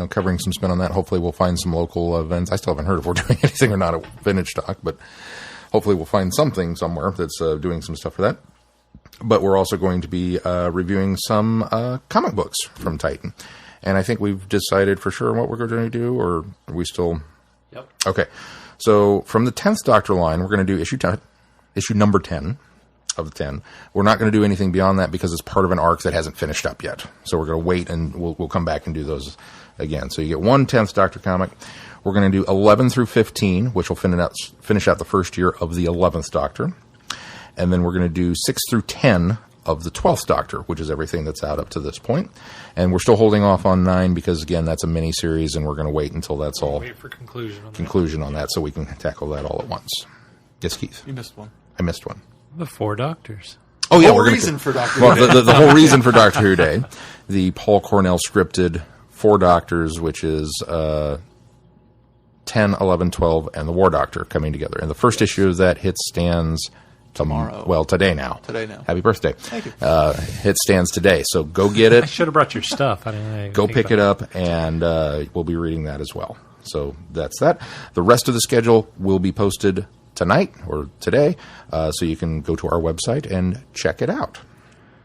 covering some spin on that. Hopefully we'll find some local events. I still haven't heard if we're doing anything or not at Vintage Talk, but hopefully we'll find something somewhere that's doing some stuff for that. But we're also going to be reviewing some comic books from Titan. And I think we've decided for sure what we're going to do, or are we still... Yep. Okay. So from the 10th Doctor line, we're going to do issue number 10. Of the 10. We're not going to do anything beyond that because it's part of an arc that hasn't finished up yet. So we're going to wait and we'll come back and do those again. So you get one 10th Doctor comic. We're going to do 11 through 15, which will finish out the first year of the 11th Doctor. And then we're going to do 6 through 10 of the 12th Doctor, which is everything that's out up to this point. And we're still holding off on 9 because, again, that's a mini-series and we're going to wait until that's all... Wait for conclusion on that so we can tackle that all at once. Yes, Keith? You missed one. I missed one. The 4 Doctors. Oh, yeah, we're reason for Doctor Who. Well, the whole reason for Doctor Who Day, the Paul Cornell scripted 4 Doctors, which is 10, 11, 12, and the War Doctor coming together. And the first issue of that hit stands tomorrow. Well, today now. Happy birthday. Thank you. Hit stands today, so go get it. I should have brought your stuff. I didn't know. Go pick it up, and we'll be reading that as well. So that's that. The rest of the schedule will be posted tonight or today, so you can go to our website and check it out.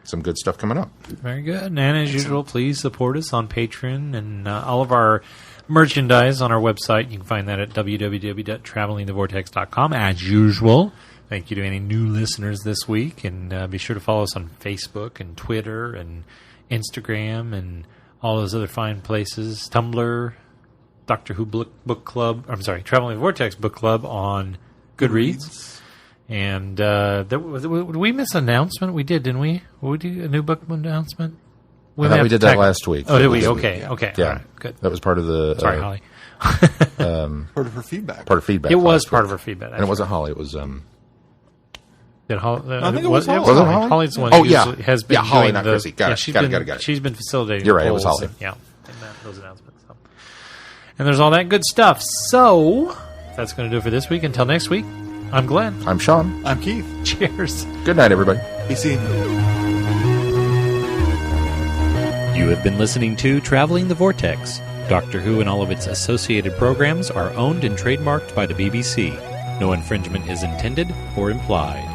Some good stuff coming up. Very good. And as usual, please support us on Patreon and all of our merchandise on our website. You can find that at www.travelingthevortex.com. As usual, thank you to any new listeners this week, and be sure to follow us on Facebook and Twitter and Instagram and all those other fine places. Tumblr, Doctor Who Book Club. I'm sorry, Traveling the Vortex Book Club on Goodreads. And did we miss an announcement? We did, didn't we? Did we do a new book announcement? I thought we did that last week. Oh, did we? Okay. Yeah. Okay. Yeah. All right, good. That was part of the... Sorry, Holly. Part of her feedback. It was part of her feedback. And it wasn't Holly. It was... Did Holly, I think it was Holly. Was it Holly? Holly's the one who has been Holly, doing not Chrissy. Got it. She's been facilitating. You're right, it was Holly. And those announcements. So. And there's all that good stuff. So, that's going to do it for this week. Until next week, I'm Glenn. I'm Sean. I'm Keith. Cheers. Good night, everybody. Be seeing you. You have been listening to Traveling the Vortex. Doctor Who and all of its associated programs are owned and trademarked by the BBC. No infringement is intended or implied.